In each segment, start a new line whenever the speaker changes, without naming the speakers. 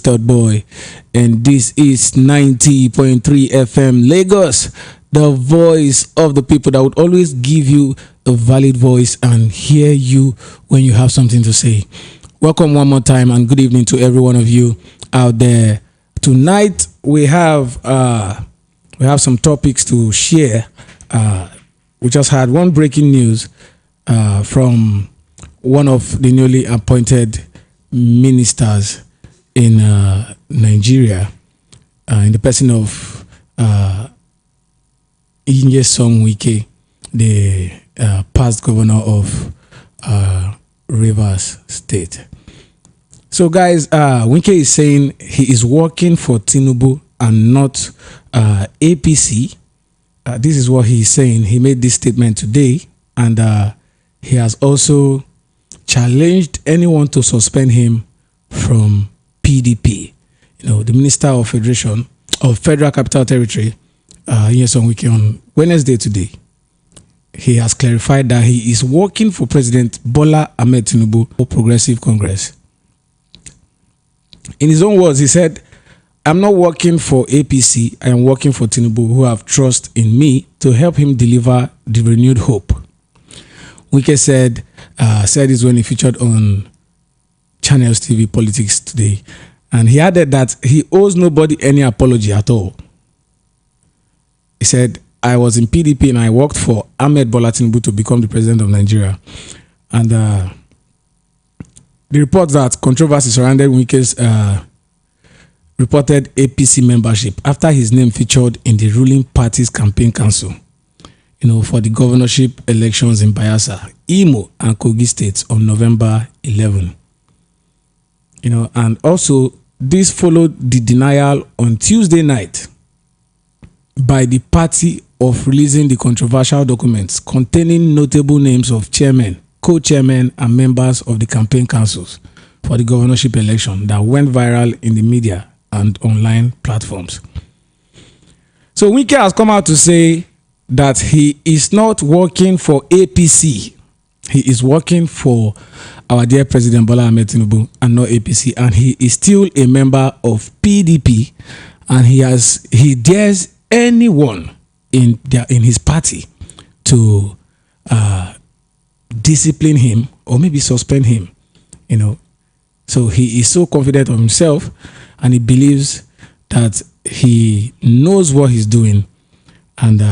Third Boy, and this is 90.3 FM Lagos, the voice of the people that would always give you a valid voice and hear you when you have something to say. Welcome one more time and good evening to every one of you out there. Tonight we have some topics to share. We just had one breaking news from one of the newly appointed ministers in Nigeria, in the person of Nyesom Wike, the past governor of Rivers State. So guys, Wike is saying he is working for Tinubu and not APC. This is what he is saying. He made this statement today, and he has also challenged anyone to suspend him from PDP. You know, the Minister of Federal Capital Territory, Nyesom Wike, on Wednesday today, he has clarified that he is working for President Bola Ahmed Tinubu for Progressive Congress. In his own words, he said, "I'm not working for APC, I am working for Tinubu, who have trust in me to help him deliver the renewed hope." Wike said this when he featured on Channels TV Politics today. And he added that he owes nobody any apology at all. He said, "I was in PDP and I worked for Ahmed Bola Tinubu to become the president of Nigeria." And the report that controversy surrounded Wike's reported APC membership after his name featured in the ruling party's campaign council, for the governorship elections in Bayelsa, Imo, and Kogi states on November 11. And also this followed the denial on Tuesday night by the party of releasing the controversial documents containing notable names of chairmen, co-chairmen, and members of the campaign councils for the governorship election that went viral in the media and online platforms. So Wike has come out to say that he is not working for APC. He is working for our dear President Bola Ahmed Tinubu and not APC, and he is still a member of PDP, and he dares anyone in his party to discipline him or maybe suspend him. So he is so confident of himself, and he believes that he knows what he's doing, and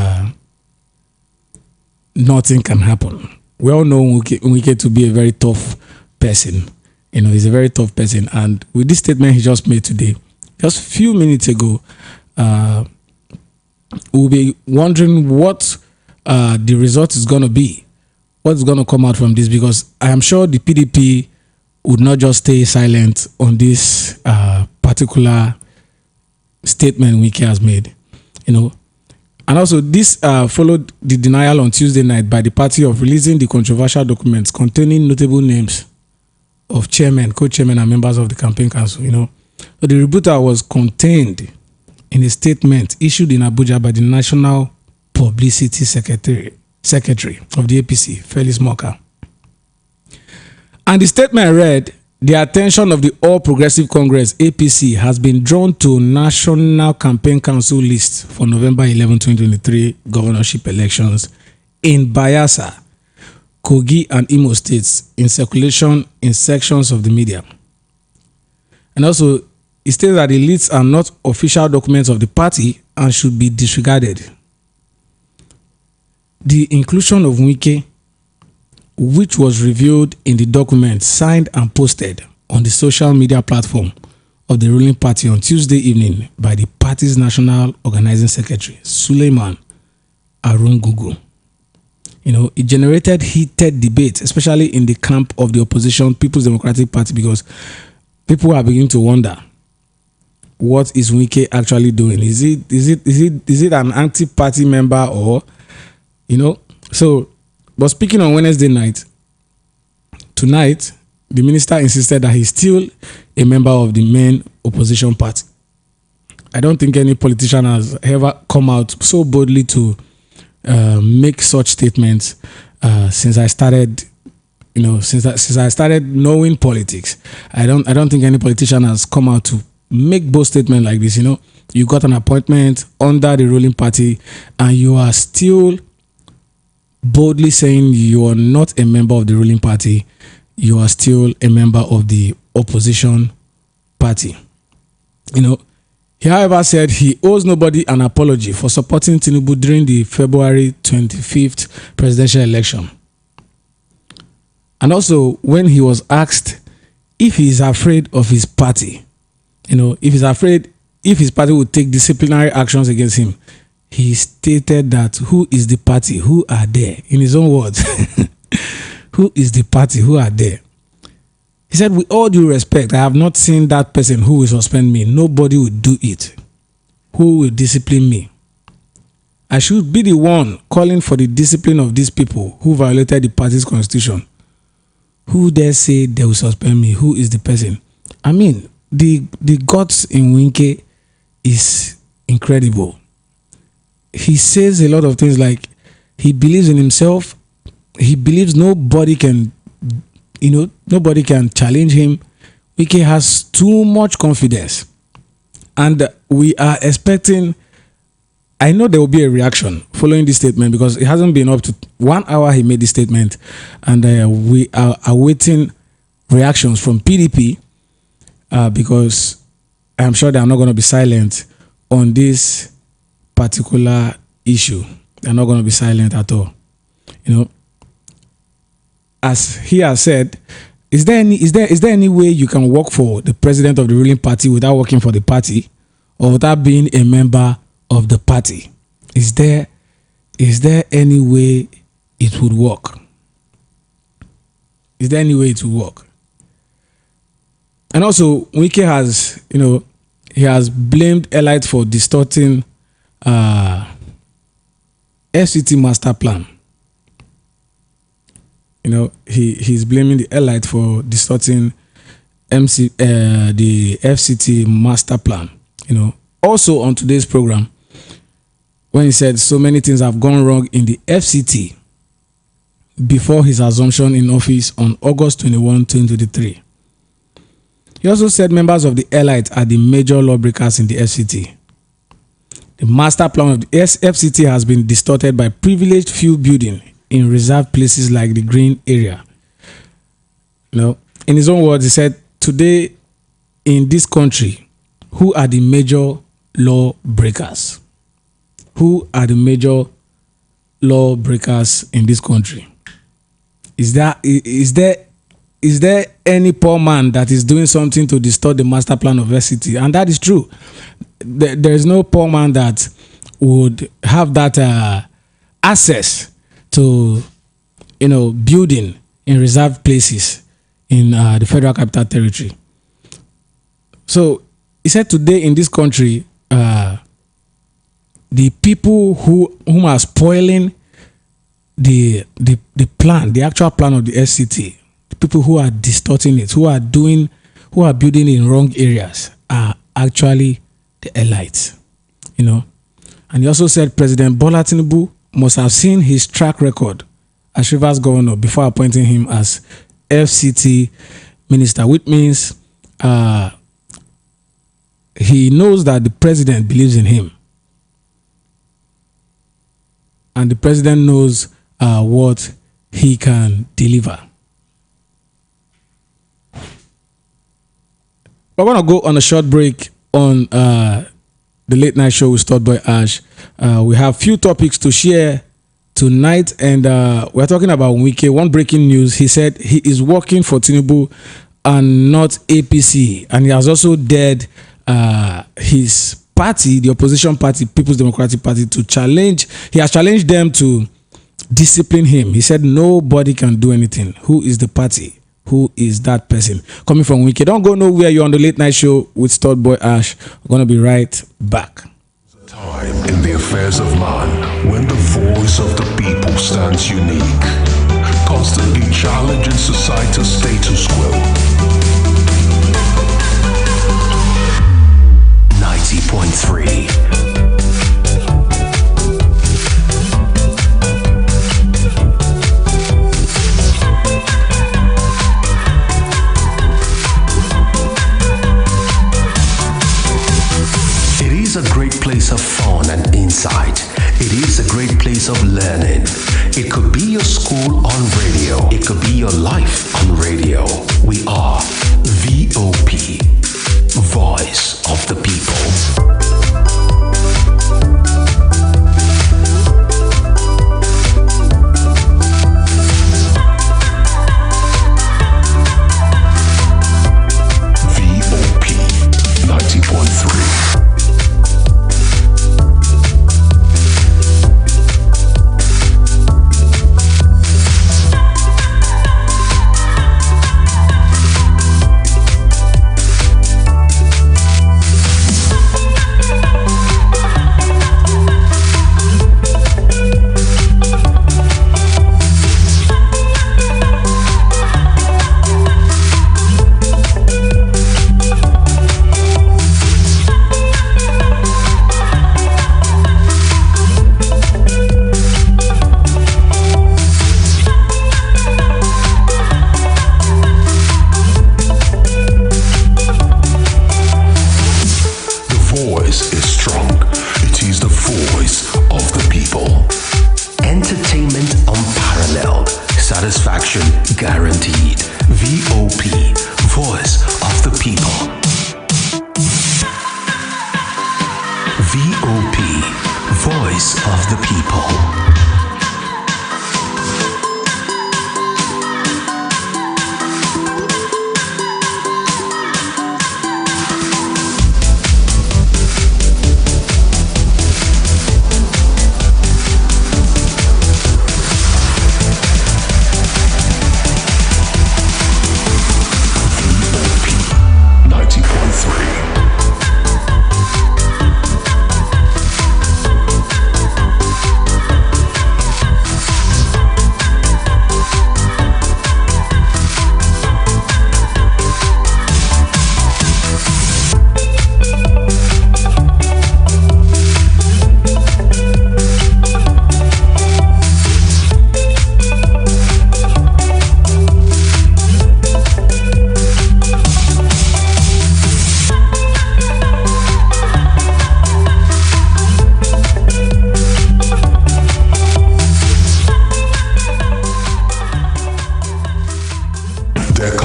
nothing can happen. We all know Wike to be a very tough person. He's a very tough person. And with this statement he just made today, just a few minutes ago, we'll be wondering what the result is going to be. What's going to come out from this? Because I am sure the PDP would not just stay silent on this particular statement Wike has made. And also, this followed the denial on Tuesday night by the party of releasing the controversial documents containing notable names of chairmen, co-chairmen, and members of the campaign council. So the rebuttal was contained in a statement issued in Abuja by the National Publicity Secretary of the APC, Felix Moka. And the statement read, "The attention of the All Progressive Congress (APC) has been drawn to National Campaign Council list for November 11, 2023 governorship elections in Bayelsa, Kogi, and Imo states in circulation in sections of the media." And also, it states that the lists are not official documents of the party and should be disregarded. The inclusion of Wike, which was revealed in the document signed and posted on the social media platform of the ruling party on Tuesday evening by the party's national organizing secretary, Suleiman Arungugu. It generated heated debate, especially in the camp of the opposition People's Democratic Party, because people are beginning to wonder, what is Wike actually doing? Is it an anti-party member, or so? But speaking on Wednesday night, tonight, the minister insisted that he's still a member of the main opposition party. I don't think any politician has ever come out so boldly to make such statements since I started, since I started knowing politics. I don't think any politician has come out to make bold statement like this. You got an appointment under the ruling party and you are still boldly saying you are not a member of the ruling party, you are still a member of the opposition party. He, however, said he owes nobody an apology for supporting Tinubu during the February 25th presidential election. And also, when he was asked if he is afraid of his party, if he's afraid if his party would take disciplinary actions against him, he stated that who is the party? Who are there? In his own words, who is the party? Who are there? He said, with all due respect, I have not seen that person who will suspend me. Nobody will do it. Who will discipline me? I should be the one calling for the discipline of these people who violated the party's constitution. Who dare say they will suspend me? Who is the person? I mean, the guts in Winke is incredible. He says a lot of things like he believes in himself. He believes nobody can challenge him. Wike has too much confidence. And we are expecting, I know there will be a reaction following this statement because it hasn't been up to 1 hour he made this statement. And we are awaiting reactions from PDP because I'm sure they are not going to be silent on this particular issue. They're not going to be silent at all. As he has said, is there any way you can work for the president of the ruling party without working for the party or without being a member of the party? Is there any way it would work? Is there any way it would work? And also, Wike has, he has blamed Elite for distorting FCT master plan. He's blaming the Elite for distorting the FCT master plan. Also on today's program, when he said so many things have gone wrong in the FCT before his assumption in office on August 21, 2023. He also said members of the Elite are the major lawbreakers in the FCT. The master plan of the FCT has been distorted by privileged few building in reserved places like the green area. In his own words, he said, today in this country, who are the major law breakers? Who are the major law breakers in this country? Is there any poor man that is doing something to distort the master plan of FCT? And that is true. There is no poor man that would have that access to, building in reserved places in the Federal Capital Territory. So he said today in this country, the people whom are spoiling the plan, the actual plan of the FCT, the people who are distorting it, who are building in wrong areas, are actually the elites. And he also said President Bola Tinubu must have seen his track record as Rivers governor before appointing him as FCT minister, which means he knows that the president believes in him. And the president knows what he can deliver. We're going to go on a short break on the late night show with Stud Boy Ash. We have few topics to share tonight, and we're talking about Wike. One breaking news: he said he is working for Tinubu and not APC, and he has also dared his party, the opposition party, People's Democratic Party, to challenge. He has challenged them to discipline him. He said nobody can do anything. Who is the party? Who is that person? Coming from Wike. Don't go nowhere. You're on the late night show with Stud Boy Ash. We're going to be right back.
Time in the affairs of man when the voice of the people stands unique, constantly challenging society's status quo. 90.3. is a great place of fun and insight. It is a great place of learning. It could be your school on radio. It could be your life on radio. We are VOP, Voice of the People. Guaranteed. VOP, Voice of the People. VOP, Voice of the People.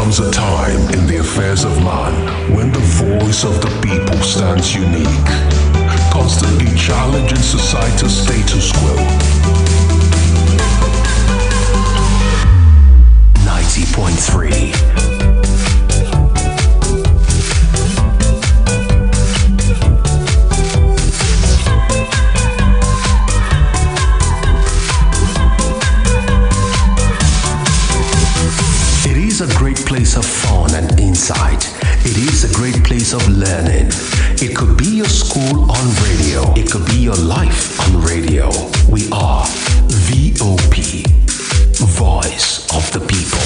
A time in the affairs of man when the voice of the people stands unique, constantly challenging society's status quo. 90.3. A great place of fun and insight. It is a great place of learning. It could be your school on radio. It could be your life on radio. We are VOP, Voice of the People.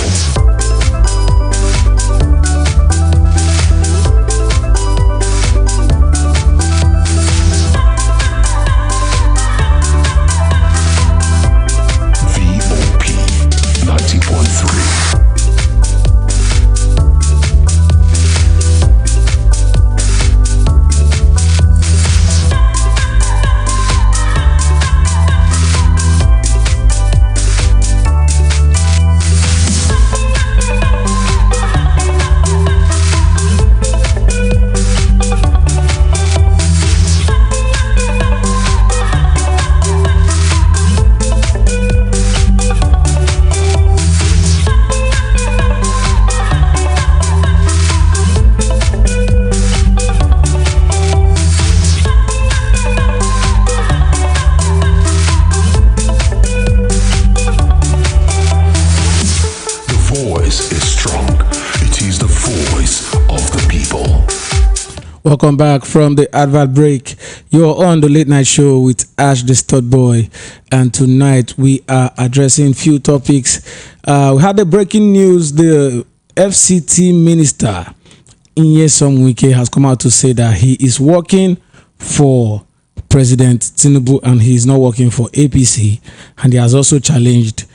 Welcome back from the advert break. You're on the late night show with Ash the Stud Boy, and tonight we are addressing few topics. We had the breaking news. The FCT minister Nyesom Wike has come out to say that he is working for President Tinubu and he is not working for APC, and he has also challenged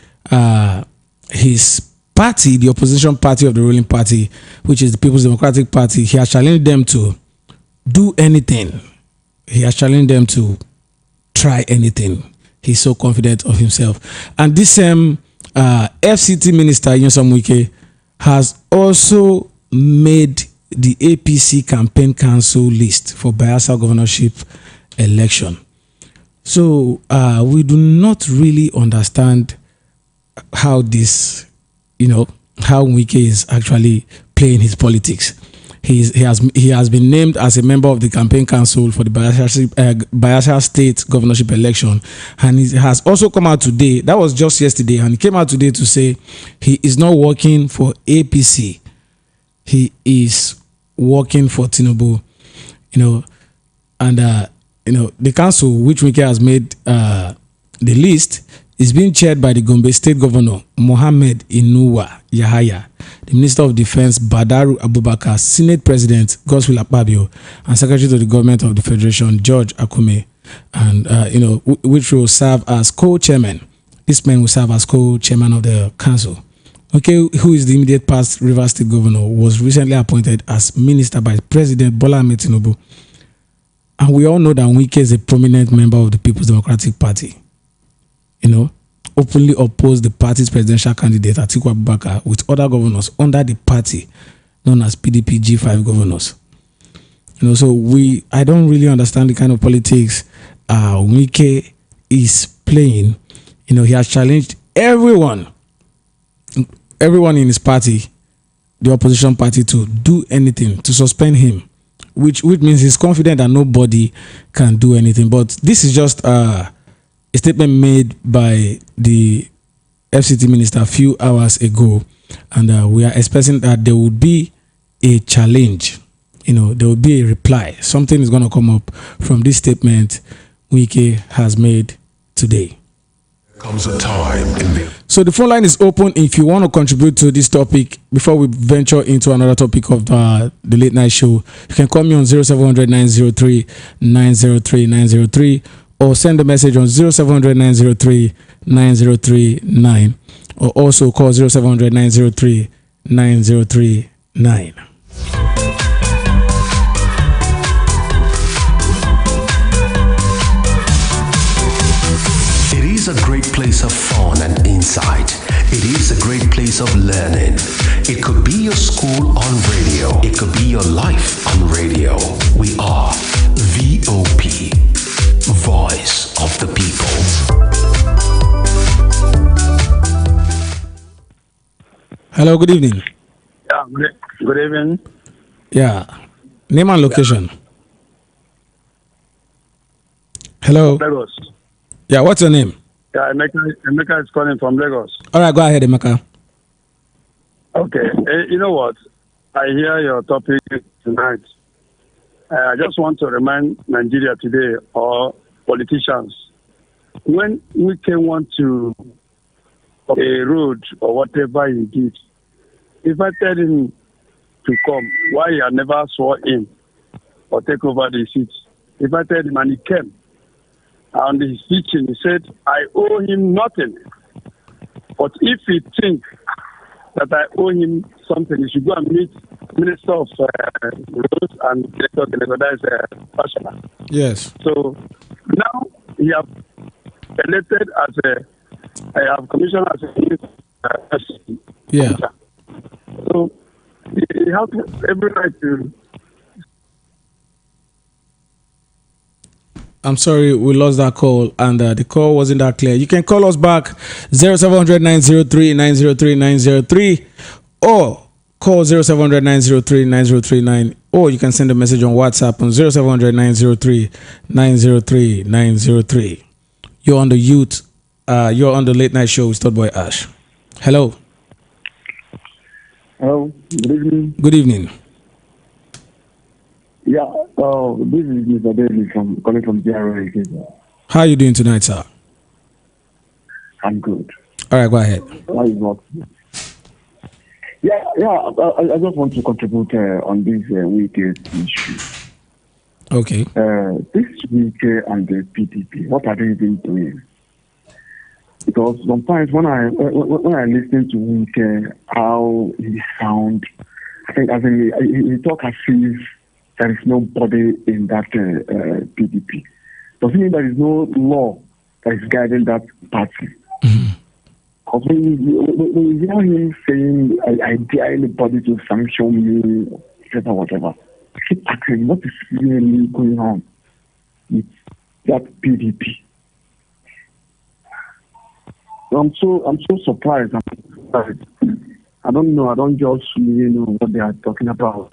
his party, the opposition party of the ruling party, which is the People's Democratic Party. He has challenged them to do anything he has challenged them to try anything. He's so confident of himself. And this same FCT minister, Nyesom Wike, has also made the APC campaign council list for Bayelsa governorship election. So we do not really understand how this, how Wike is actually playing his politics. He has been named as a member of the campaign council for the Bayelsa State governorship election, and he has also come out today. That was just yesterday, and he came out today to say he is not working for APC. He is working for Tinubu, and the council which Wike has made the list is being chaired by the Gombe State Governor Mohammed Inuwa Yahaya, the Minister of Defense Badaru Abubakar, Senate President Godswill Akpabio, and Secretary to the Government of the Federation George Akume, and which will serve as co-chairman. This man will serve as co-chairman of the council. Okay, who is the immediate past Rivers State Governor, was recently appointed as minister by President Bola Ahmed Tinubu, and we all know that Wike is a prominent member of the People's Democratic Party. Openly opposed the party's presidential candidate Atiku Abubakar with other governors under the party known as PDP G5 governors. So I don't really understand the kind of politics Wike is playing. He has challenged everyone in his party, the opposition party, to do anything to suspend him, which means he's confident that nobody can do anything. But this is just a statement made by the FCT minister a few hours ago, and we are expecting that there would be a challenge. There will be a reply. Something is going to come up from this statement Wike has made today.
Comes a time in the
So the phone line is open if you want to contribute to this topic. Before we venture into another topic of the late night show, you can call me on 0700 903 903 903, or send a message on 0700 903 9039, or also call 0700 903 9039.
It is a great place of fun and insight. It is a great place of learning. It could be your school on radio. It could be your life on radio. We are VOP, Voice of the People.
Hello, good evening.
Yeah, good evening.
Yeah. Name and location. Hello.
Lagos.
Yeah, what's your name?
Yeah, Emeka is calling from Lagos.
All right, go ahead, Emeka.
Okay. You know what? I hear your topic tonight. I just want to remind Nigeria today, or politicians, when we can want to a road or whatever he did, if I tell him to come, why he had never swore in or take over the seat? If I tell him and he came, and his teaching, he said, I owe him nothing. But if he thinks that I owe him something, he should go and meet Minister of Roads and Director of the National.
Yes.
So now he have elected as I have commissioned as a minister.
Yeah.
So he has every right to.
I'm sorry, we lost that call, and the call wasn't that clear. You can call us back 0700 903 903 903, or call 0700 903 9039, or you can send a message on WhatsApp on 0700 903 903 903. You're on the youth. You're on the late night show with Third Boy Ash. Hello.
Hello. Good evening.
Good evening.
Yeah. This is Mr. David calling from DRA.
How are you doing tonight, sir?
I'm good.
All right, go ahead.
Why is not? Yeah. I just want to contribute on this weekend issue.
Okay.
This weekend and the PDP, what are they been doing? Because sometimes when I listen to Wike, how he sound, I think he talk as if there is nobody in that PDP? Does it mean there is no law that is guiding that party? Because when you hear him saying, I dare anybody to sanction me, whatever, I keep asking, what is really going on with that PDP? I'm so surprised. I don't know. I don't just really know what they are talking about.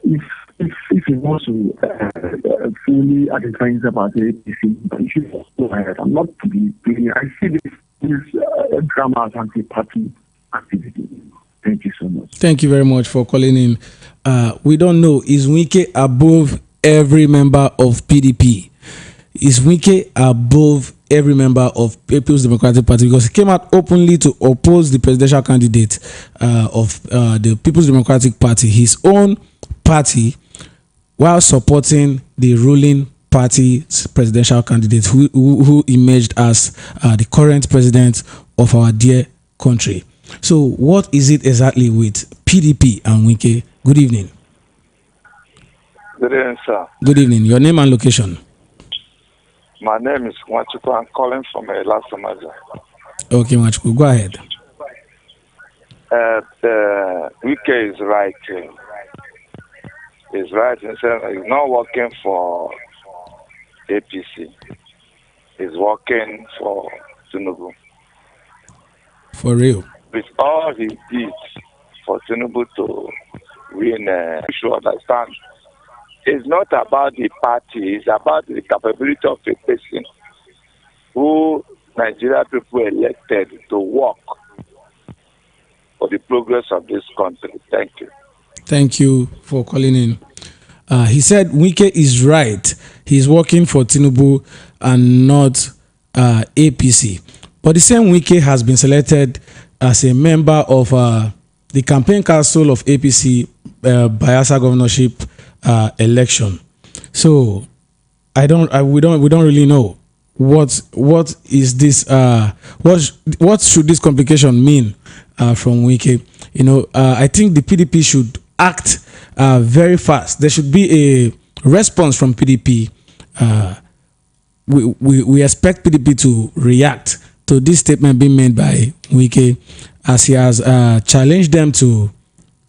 If he wants to fully identify himself as a APC, but he should go ahead. I'm not playing. I see this drama as anti-party activity. Thank you so much.
Thank you very much for calling in. We don't know. Is Wike above every member of PDP? Is Wike above every member of People's Democratic Party? Because he came out openly to oppose the presidential candidate of the People's Democratic Party, his own party, while supporting the ruling party's presidential candidate who emerged as the current president of our dear country. So what is it exactly with PDP and Wike? Good evening.
Good evening, sir.
Good evening. Your name and location?
My name is Wachuku. I'm calling from Lasamaja.
Okay, Wachuku, go ahead.
Wike is right. He's right in saying he's not working for APC. He's working for Tinubu.
For real?
With all he did for Tinubu to win, you should understand. It's not about the party, it's about the capability of a person who Nigeria people elected to work for the progress of this country. Thank you.
Thank you for calling in. He said Wike is right. He's working for Tinubu and not APC. But the same Wike has been selected as a member of the campaign council of APC Bayelsa governorship election. So we don't really know what is this what should this complication mean from Wike. I think the PDP should act very fast. There should be a response from PDP. We expect PDP to react to this statement being made by Wike, as he has challenged them to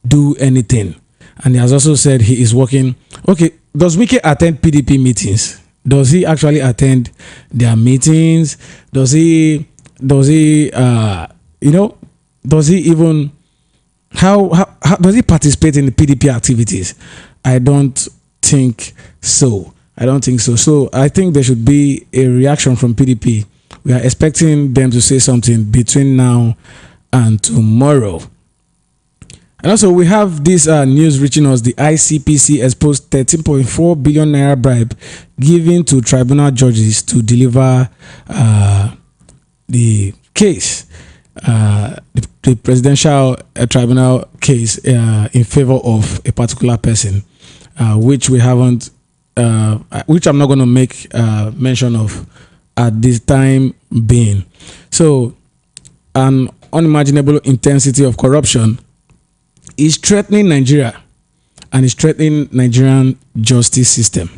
do anything. And he has also said he is working. Okay, does Wike attend PDP meetings? Does he actually attend their meetings? Does he even how does he participate in the PDP activities? I don't think so. So I think there should be a reaction from PDP. We are expecting them to say something between now and tomorrow. And also, we have this news reaching us. The ICPC exposed 13.4 billion naira bribe given to tribunal judges to deliver the case, the presidential tribunal case in favor of a particular person, which we haven't, which I'm not going to make mention of at this time being. So, an unimaginable intensity of corruption is threatening Nigeria and is threatening Nigerian justice system.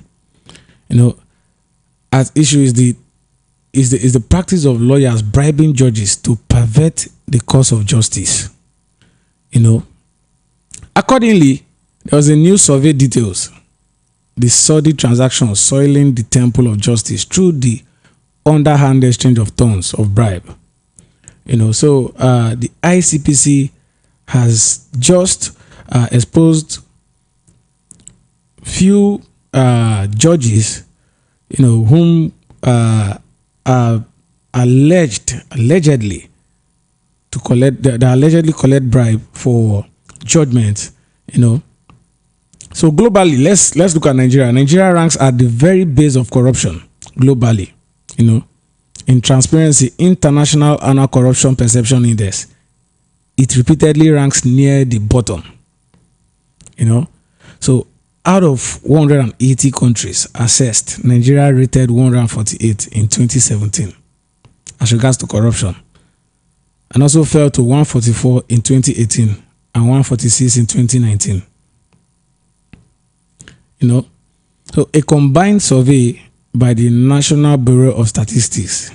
At issue is the practice of lawyers bribing judges to pervert the course of justice. Accordingly, there was a new survey details the sordid transactions soiling the temple of justice through the underhand exchange of tons of bribe. So the ICPC has just exposed few judges, whom are allegedly to collect, they allegedly collect bribe for judgment. So globally, let's look at Nigeria. Nigeria ranks at the very base of corruption globally. In Transparency International Annual Corruption Perception Index, it repeatedly ranks near the bottom. So out of 180 countries assessed, Nigeria rated 148 in 2017 as regards to corruption, and also fell to 144 in 2018 and 146 in 2019. So a combined survey by the National Bureau of Statistics,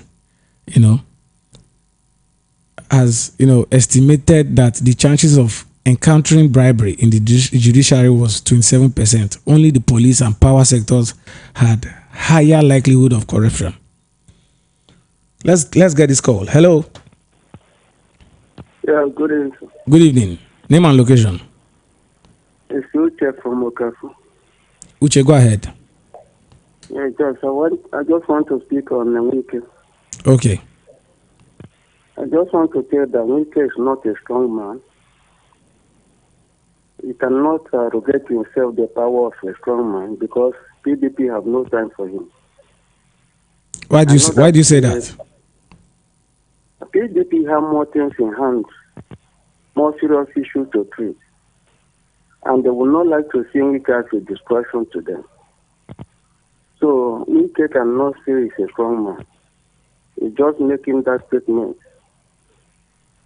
has, estimated that the chances of encountering bribery in the judiciary was 27%. Only the police and power sectors had higher likelihood of corruption. Let's get this call. Hello.
Yeah, good evening.
Good evening. Name and location.
It's Uche from Okafu.
Uche, go ahead.
Yeah, I just want to speak on Wike.
Okay.
I just want to tell that Wike is not a strong man. He cannot arrogate himself the power of a strong man because PDP have no time for him.
Why do you say that?
PDP have more things in hand, more serious issues to treat, and they would not like to see Wike as a distraction to them. So Wike cannot say he's a strong man. He's just making that statement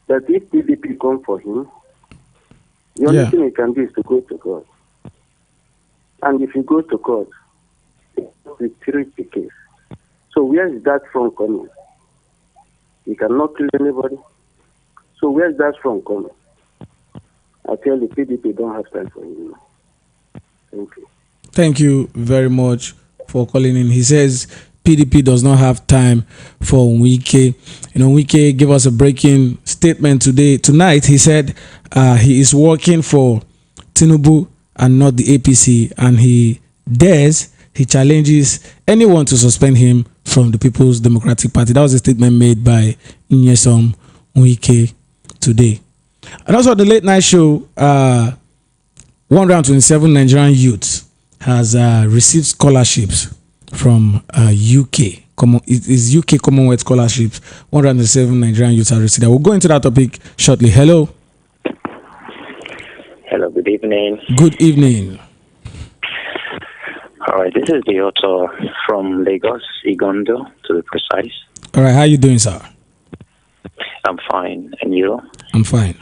that if PDP come for him, the only thing he can do is to go to court. And if he goes to court, he treats the case. So where is that from coming? He cannot kill anybody. So where is that from coming? I tell the PDP don't have time for him now. Thank you.
Thank you very much for calling in. He says PDP does not have time for Wike. Wike gave us a breaking statement tonight. He said he is working for Tinubu and not the APC, and he challenges anyone to suspend him from the People's Democratic Party. That was a statement made by Nyesom Wike today. And also the late night show, 127 Nigerian youths has received scholarships from UK. It is UK Commonwealth scholarships. 107 Nigerian youths have received. I will go into that topic shortly. Hello.
Hello, good evening.
Good evening.
All right, this is the author from Lagos, Igondo, to be precise.
All right, how are you doing, sir?
I'm fine. And you?
I'm fine.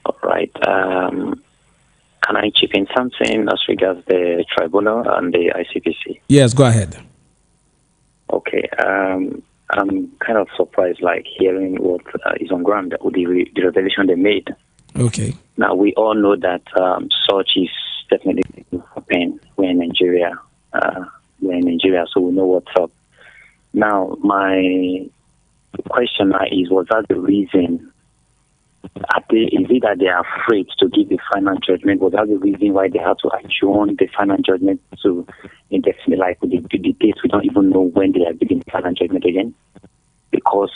All right. Can I chip in something as regards the Tribunal and the ICPC?
Yes, go ahead.
Okay. I'm kind of surprised, hearing what is on ground, the revelation they made.
Okay.
Now, we all know that such is definitely happen. We're in Nigeria, so we know what's up. Now, my question is, was that the reason? Is it that they are afraid to give the final judgment? Was that the reason why they have to adjourn the final judgment to indefinitely, the dates? We don't even know when they are giving the final judgment again, because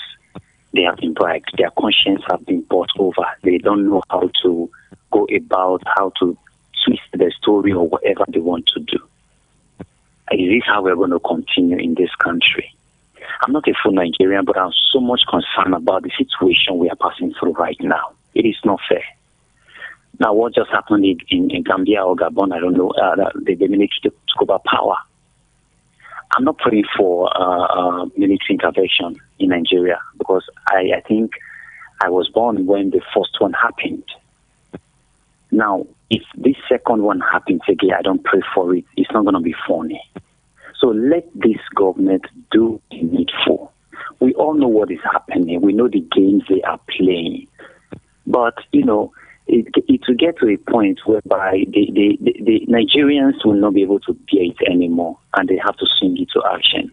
they have been bribed. Their conscience have been bought over. They don't know how to go about, how to twist the story or whatever they want to do. Is this how we're going to continue in this country? I'm not a full Nigerian, but I'm so much concerned about the situation we are passing through right now. It is not fair. Now, what just happened in Gambia or Gabon, I don't know, the military took over power. I'm not praying for military intervention in Nigeria, because I think I was born when the first one happened. Now, if this second one happens again, I don't pray for it. It's not going to be funny. So let this government do the needful. We all know what is happening. We know the games they are playing. But, it will get to a point whereby the Nigerians will not be able to bear it anymore, and they have to swing into action.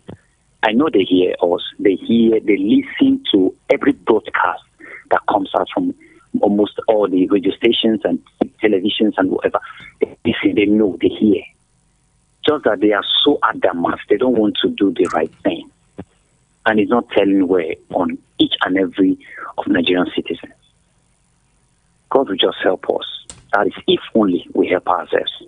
I know they hear us. They listen to every broadcast that comes out from almost all the radio stations and televisions and whatever. They listen, they know, they hear. Just that they are so adamant, they don't want to do the right thing. And it's not telling where on each and every of Nigerian citizens. God will just help us. That is, if only we help ourselves.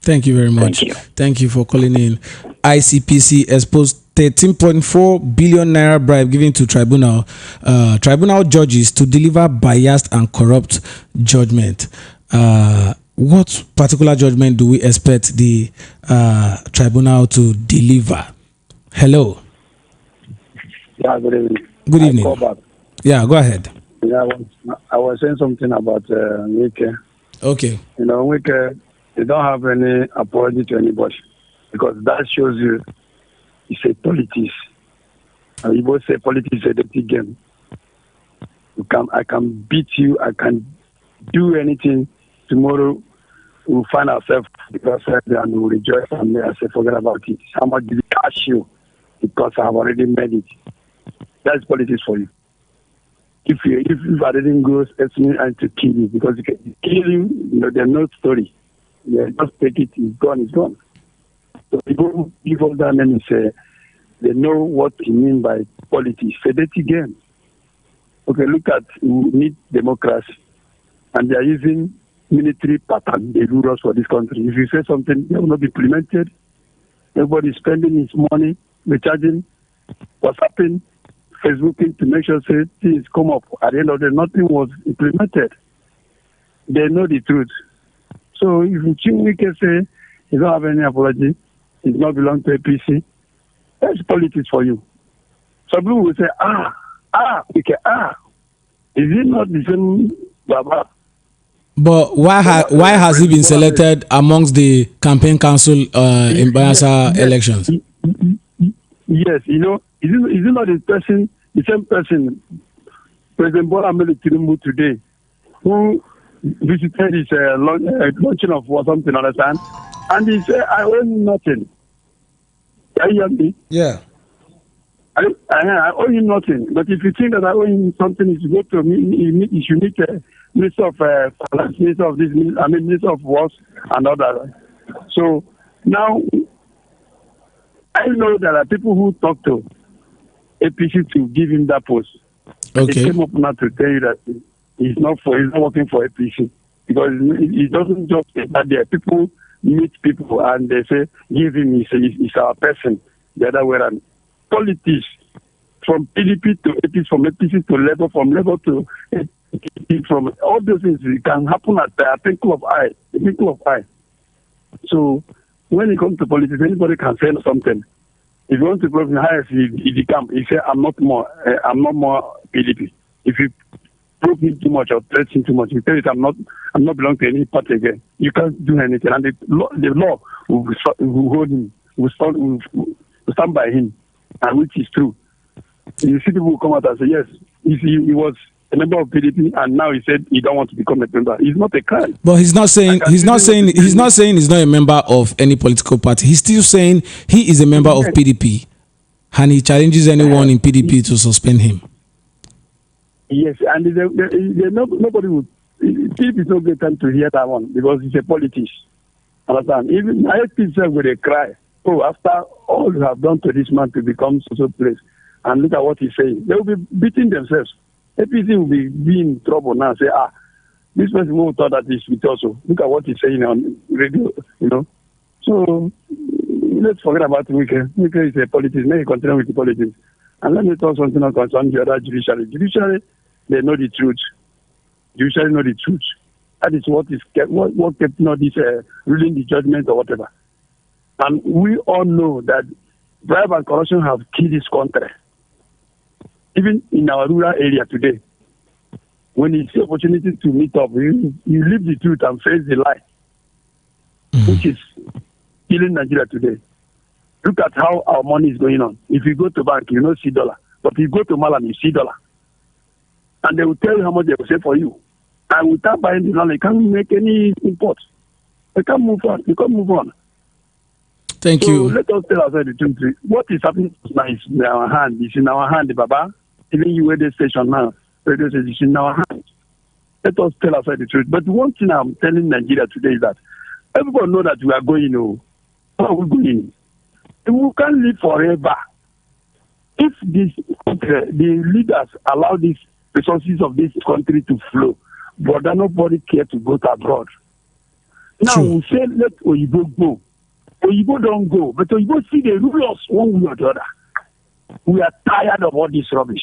Thank you very much. Thank you for calling in. ICPC exposed 13.4 billion naira bribe given to tribunal judges to deliver biased and corrupt judgment. What particular judgment do we expect the tribunal to deliver? Hello.
Yeah, good evening.
Good evening. Yeah, go ahead.
Yeah, I was saying something about Wike.
Okay.
Wike They don't have any apology to anybody because that shows you it's a politics. And you both say politics is a dirty game. I can beat you. I can do anything. Tomorrow we'll find ourselves because and we'll rejoice and I say forget about it. How much did it cash you? Because I have already made it. That's politics for you. If I didn't go and to kill you because you can kill you, there's no story. Just take it, it's gone, it's gone. So people give all that name and say they know what you mean by politics. It's a dirty game. Okay, look at we need democracy. And they are using military pattern, they rule us for this country. If you say something, they will not be implemented. Everybody is spending his money, recharging, WhatsApping, Facebooking to make sure things come up. At the end of the day, nothing was implemented. They know the truth. So if we can say he don't have any apology, he does not belong to APC, that's politics for you. Some people will say, is it not the same Baba?
But why has he been selected amongst the campaign council in Bayelsa elections?
Yes, is it not the same person, President Bola Ahmed Tinubu today, who visited his launching of or something, understand? And he said, I owe him nothing. Are you hear me?
Yeah.
I owe him nothing. But if you think that I owe him something, you should go to me. You should meet Minister of Finance, Minister of this, Minister of Works and other. So now I know there are people who talk to APC to give him that post.
Okay.
They came up now to tell you that he's not working for APC because he doesn't just say that there. People meet people and they say give him he's our person. The other way around. Politics from PDP to APC, from APC to Labour, from Labour to APC, from all those things it can happen at a twinkle of eye. So when it comes to politics, anybody can say something. If you want to prove the highest in the camp, he say I'm not more PDP. If you prove him too much or threaten too much, you tell it I'm not belong to any party again. You can't do anything, and the law will hold him, will stand by him. And which is true. You see people who come out and say, yes, he was a member of PDP and now he said he don't want to become a member. He's not a crime.
But he's not saying he's not a member of any political party. He's still saying he is a member of PDP and he challenges anyone in PDP to suspend him.
Yes, and nobody would. PDP is not good time to hear that one because it's a politics. Understand? Even ISP itself with a cry. Oh, after all you have done to this man to become so place, and look at what he's saying, they will be beating themselves. APC will be in trouble now. Say, this person who thought that is with us. Look at what he's saying on radio. So let's forget about Wike. Wike is a politics. May he continue with the politics. And let me talk something on concern the other judiciary. Judiciary, they know the truth. Judiciary know the truth. That is what kept this ruling the judgment or whatever. And we all know that bribe and corruption have killed this country. Even in our rural area today, when you see opportunity to meet up, you live the truth and face the lie, which is killing Nigeria today. Look at how our money is going on. If you go to bank, you don't see dollar. But if you go to Malam, you see dollar. And they will tell you how much they will say for you. And without buying the dollar, you can't make any import. You can't move on. You can't move on.
Thank you.
Let us tell ourselves the truth. What is happening now is in our hand. It's in our hand, Baba. Even you radio station now, radio station is in our hand. Let us tell ourselves the truth. But one thing I'm telling Nigeria today is that everybody know that we are going. How are we going? We can't live forever. If the leaders allow these resources of this country to flow, but nobody care to go to abroad. Now we say let Oyibo go. Oyibo don't go, but Oyibo see they rule us one way or the other. We are tired of all this rubbish.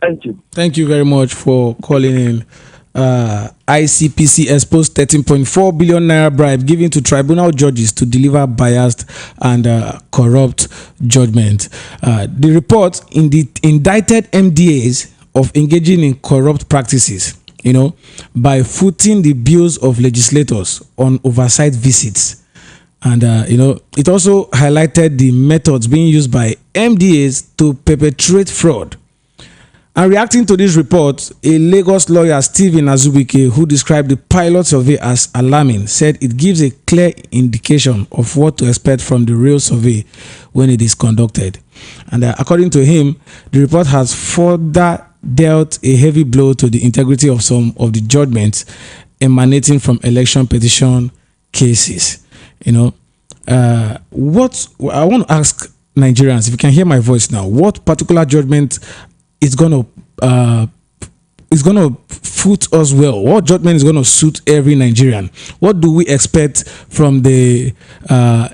Thank you.
Thank you very much for calling in. ICPC exposed 13.4 billion naira bribe given to tribunal judges to deliver biased and corrupt judgment. The report indicted MDAs of engaging in corrupt practices by footing the bills of legislators on oversight visits. And, it also highlighted the methods being used by MDAs to perpetrate fraud. And reacting to this report, a Lagos lawyer, Stephen Azubike, who described the pilot survey as alarming, said it gives a clear indication of what to expect from the real survey when it is conducted. And according to him, the report has further dealt a heavy blow to the integrity of some of the judgments emanating from election petition cases. What I want to ask Nigerians, if you can hear my voice now, what particular judgment is gonna foot us well? What judgment is gonna suit every Nigerian? What do we expect from the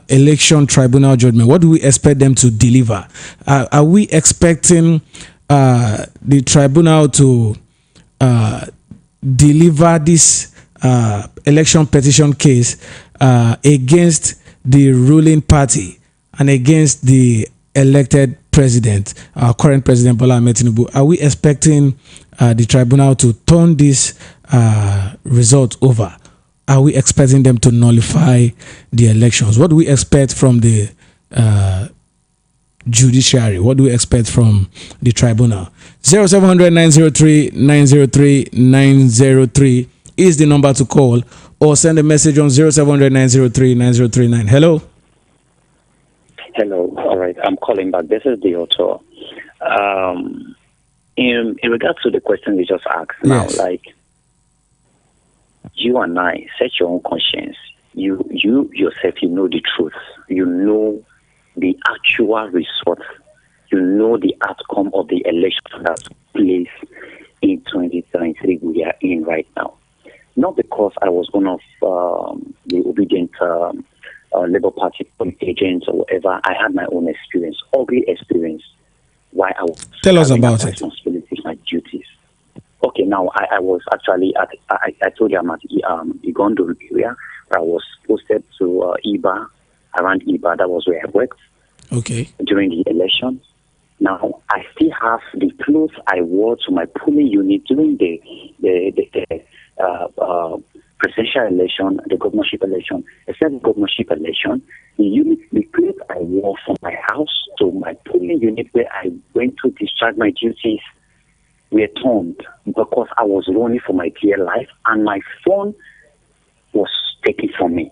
election tribunal judgment? What do we expect them to deliver? Are we expecting the tribunal to deliver this election petition case against the ruling party and against the elected president, our current president Bola Ahmed Tinubu? Are we expecting the tribunal to turn this result over? Are we expecting them to nullify the elections? What do we expect from the judiciary? What do we expect from the tribunal? 0700 903 903 903 is the number to call, or send a message on 0700 903 9039. Hello.
Hello. All right. I'm calling back. This is the author. In regards to the question you just asked,
yes.
Now, like, you and I, set your own conscience. You yourself, you know the truth. You know the actual result. You know the outcome of the election that took place in 2023 we are in right now. Not because I was one of the obedient Labour Party agents or whatever. I had my own experience, ugly experience, why I was
tell us about it.
Responsibilities, my duties. Okay, now I was actually at I told you I'm at Igondo area, where I was posted to Iba, around Iba. That was where I worked.
Okay.
During the election. Now I still have the clothes I wore to my polling unit during the presidential election, the governorship election. Except the governorship election, the clothes I wore from my house to my polling unit where I went to discharge my duties were torn because I was running for my dear life and my phone was taken from me.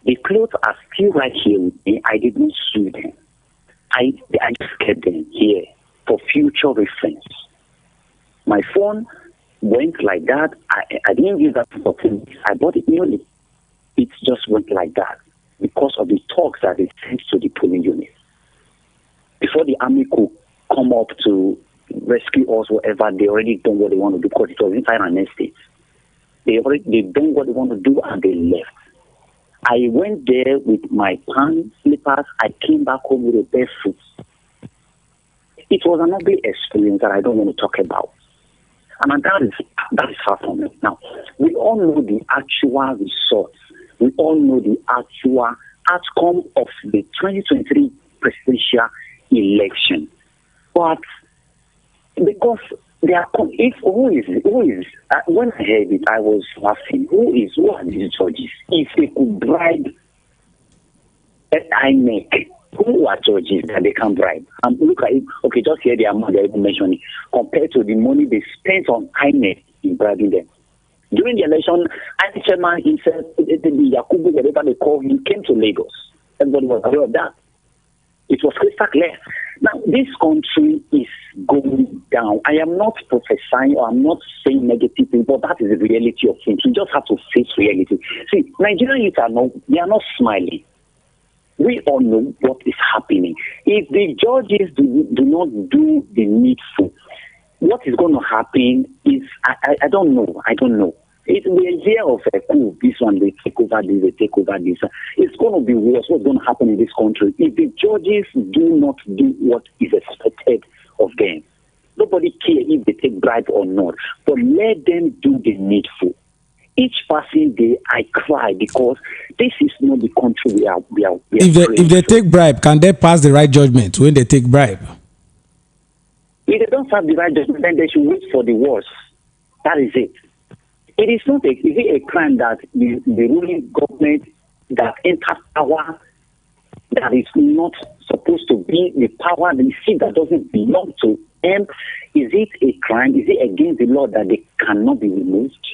The clothes are still right here with me. I did not sue them. I just kept them here for future reference. My phone went like that. I didn't use that for things. I bought it newly. It just went like that because of the talks that they sent to the polling unit. Before the army could come up to rescue us, whatever, they already done what they want to do because it was inside an estate. They done what they want to do and they left. I went there with my pants, slippers. I came back home with a bare foot. It was an ugly experience that I don't want to talk about. And that is far from it. Now, we all know the actual results. We all know the actual outcome of the 2023 presidential election. But because they are, who is when I heard it, I was laughing. Who are these judges? If they could bribe INEC, who are judges that they can bribe? And look at it. Okay, just hear the amount they're even mentioning compared to the money they spent on INEC in bribing them. During the election, INEC chairman himself, the Yakubu, whatever they call him, came to Lagos. Everybody was aware of that. It was crystal clear. Now, this country is going down. I am not prophesying or I'm not saying negative things, but that is the reality of things. We just have to face reality. See, Nigerian youth are not smiling. We all know what is happening. If the judges do not do the needful, what is going to happen is, I don't know. We're here of a coup. This one, they take over this, they take over this. It's going to be worse. What's going to happen in this country if the judges do not do what is expected of them? Nobody cares if they take bribe or not, but let them do the needful. Each passing day, I cry because this is not the country we are.
If they take bribe, can they pass the right judgment when they take bribe?
If they don't have the right judgment, then they should wait for the worst. That is it. It is not is it a crime that the ruling government that enters power that is not supposed to be the power, the seat that doesn't belong to them? Is it a crime? Is it against the law that they cannot be removed?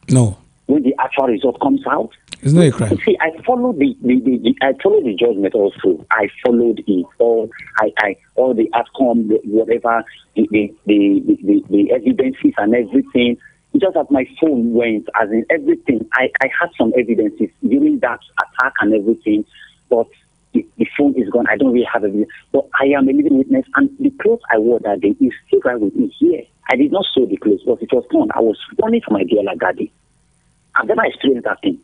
No.
When the actual result comes out?
It's not a crime.
See, I followed the judgment also. I followed it all. All the outcome, whatever the evidences and everything. Just as my phone went, as in everything, I had some evidences during that attack and everything, but the phone is gone. I don't really have evidence. But I am a living witness, and the clothes I wore that day is still right with me here. I did not sew the clothes, but it was torn. I was running for my dear Lagadi. I've never experienced that thing.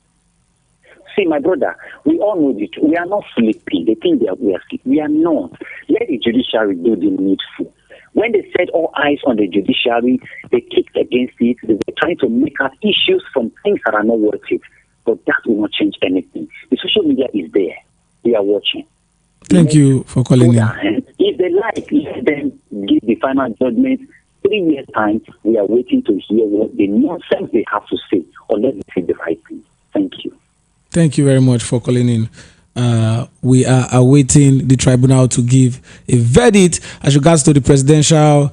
See, my brother, we all know this. We are not sleepy. They think we are sleepy. We are not. Let the judiciary do the needful. When they set all eyes on the judiciary, they kicked against it. They were trying to make out issues from things that are not worth it. But that will not change anything. The social media is there. We are watching.
Thank you for calling in.
If they like, let them give the final judgment. 3 years' time, we are waiting to hear what the nonsense they have to say, or let them say the right thing. Thank you.
Thank you very much for calling in. We are awaiting the tribunal to give a verdict as regards to the presidential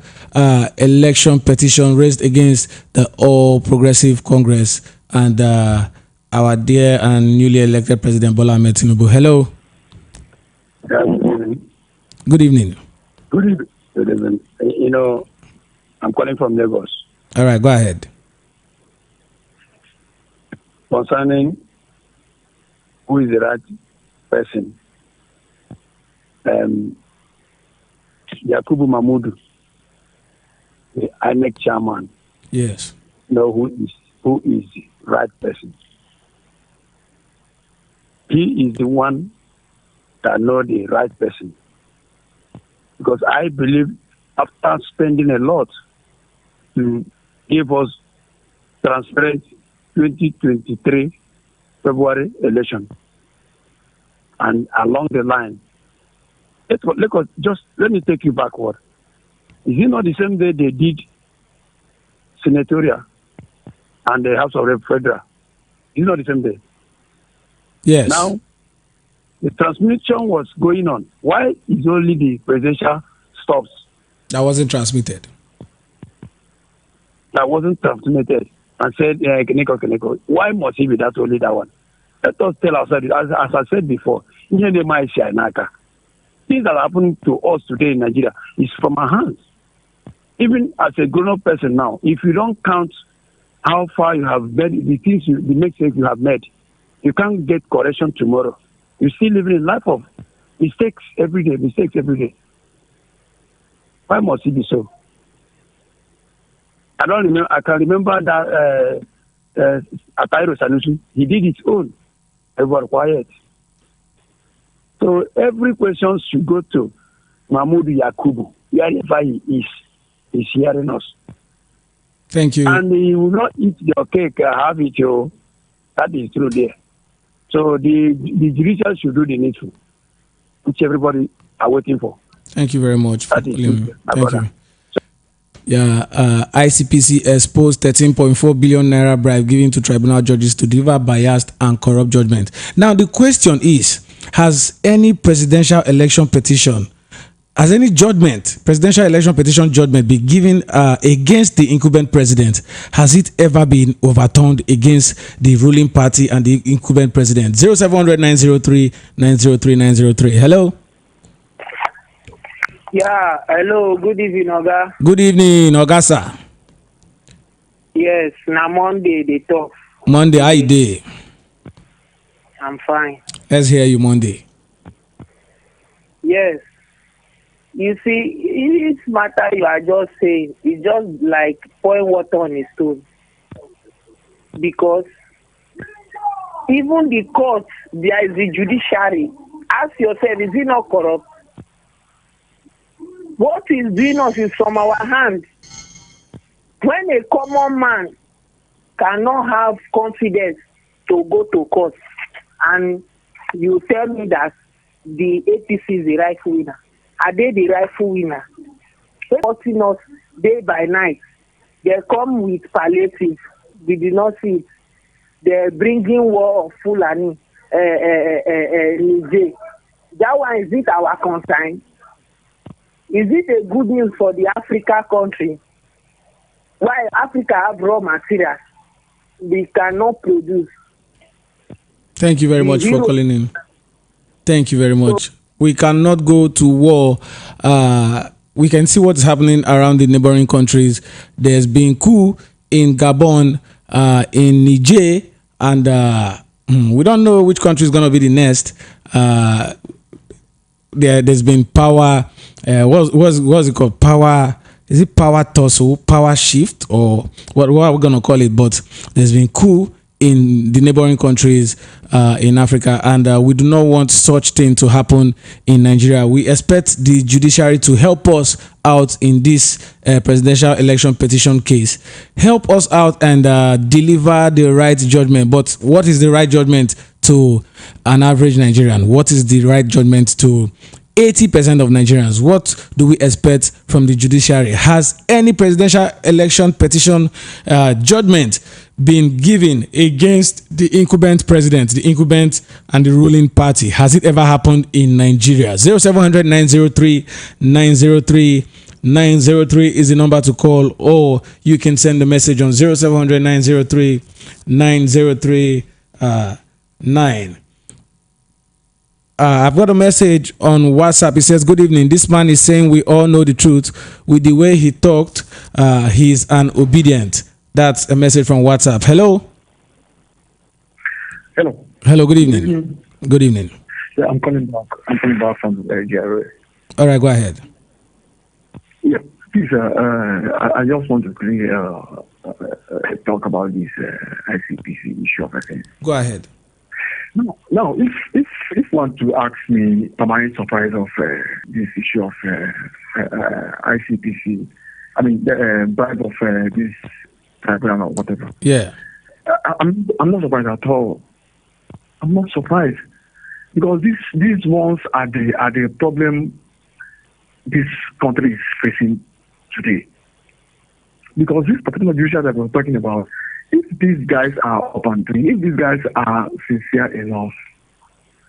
election petition raised against the All Progressive Congress and our dear and newly elected President Bola Ahmed Tinubu. Hello. Good evening.
Good evening. Good evening. You know, I'm calling from Lagos.
All right, go ahead.
Concerning who is the right person, Yakubu Mahmoud, the INEC chairman.
Yes.
Know who is the right person. He is the one that know the right person. Because I believe after spending a lot to give us transparent 2023 February election, and along the line, let me take you backward. Is it not the same day they did senatorial and the House of Rep Federal? Is it not the same day?
Yes.
Now, the transmission was going on. Why is only the presidential stops?
That wasn't transmitted.
That wasn't transmitted and said, Keneko. Why must it be that only that one? Let us tell ourselves, as I said before, things that are happening to us today in Nigeria is from our hands. Even as a grown-up person now, if you don't count how far you have made, the mistakes you have made, you can't get correction tomorrow. You're still living a life of mistakes every day. Why must it be so? I can remember that Atairo Sanusi, he did his own. Everyone quiet. So every question should go to Mahmoud Yakubu, wherever he is. He's hearing us.
Thank you.
And he will not eat your cake, have it, yo. That is true there. So the judicial should do the needful, which everybody are waiting for.
Thank you very much for
That is
calling.
true,
Thank you. Yeah, ICPC exposed 13.4 billion naira bribe given to tribunal judges to deliver biased and corrupt judgment. Now, the question is, has any presidential election petition, has any presidential election petition judgment been given against the incumbent president? Has it ever been overturned against the ruling party and the incumbent president? 0700 903 903 903. Hello.
Yeah, hello, good evening, Oga.
Good evening, Ogasa.
Yes, na Monday they talk.
Monday, how you dey?
I'm fine.
Let's hear you Monday.
Yes. You see, this matter you are just saying is just like pouring water on a stone. Because even the court, there is the judiciary. Ask yourself, is it not corrupt? What is doing us is from our hands. When a common man cannot have confidence to go to court, and you tell me that the APC is the rightful winner, are they the rightful winner? They're watching us day by night. They come with palliative. We did not see it. They're bringing war of Fulani, Niger. That one, is it our concern? Is it a good news for the Africa country? While Africa have raw materials, we cannot produce.
Thank you very much for calling in. Thank you very much. We cannot go to war. We can see what's happening around the neighboring countries. There's been coup in Gabon, in Niger, and we don't know which country is going to be the next. There's been power. What's it called? Power. Is it power tussle, power shift, or what are we going to call it? But there's been coup in the neighboring countries in Africa, and we do not want such thing to happen in Nigeria. We expect the judiciary to help us out in this presidential election petition case. Help us out and deliver the right judgment. But what is the right judgment to an average Nigerian? What is the right judgment to 80% of Nigerians? What do we expect from the judiciary? Has any presidential election petition judgment been given against the incumbent president, the incumbent and the ruling party? Has it ever happened in Nigeria? 0700 903 903 903 is the number to call, or you can send a message on 0700 903 903 9. I've got a message on WhatsApp. It says, good evening. This man is saying we all know the truth. With the way he talked, he's an obedient. That's a message from WhatsApp. Hello.
Hello.
Hello. Good evening. Good evening.
Yeah, I'm calling back. I'm calling back from GRA.
All right, go ahead.
Yeah, please. I just want to talk about this ICPC issue of offense.
Go ahead.
Now, if want to ask me, permanent surprise of this issue of ICPC, I mean the bribe of this tribunal or whatever.
Yeah,
I'm not surprised at all. I'm not surprised because these ones are the problem this country is facing today. Because this particular judiciary that we're talking about, if these guys are up and doing, if these guys are sincere enough,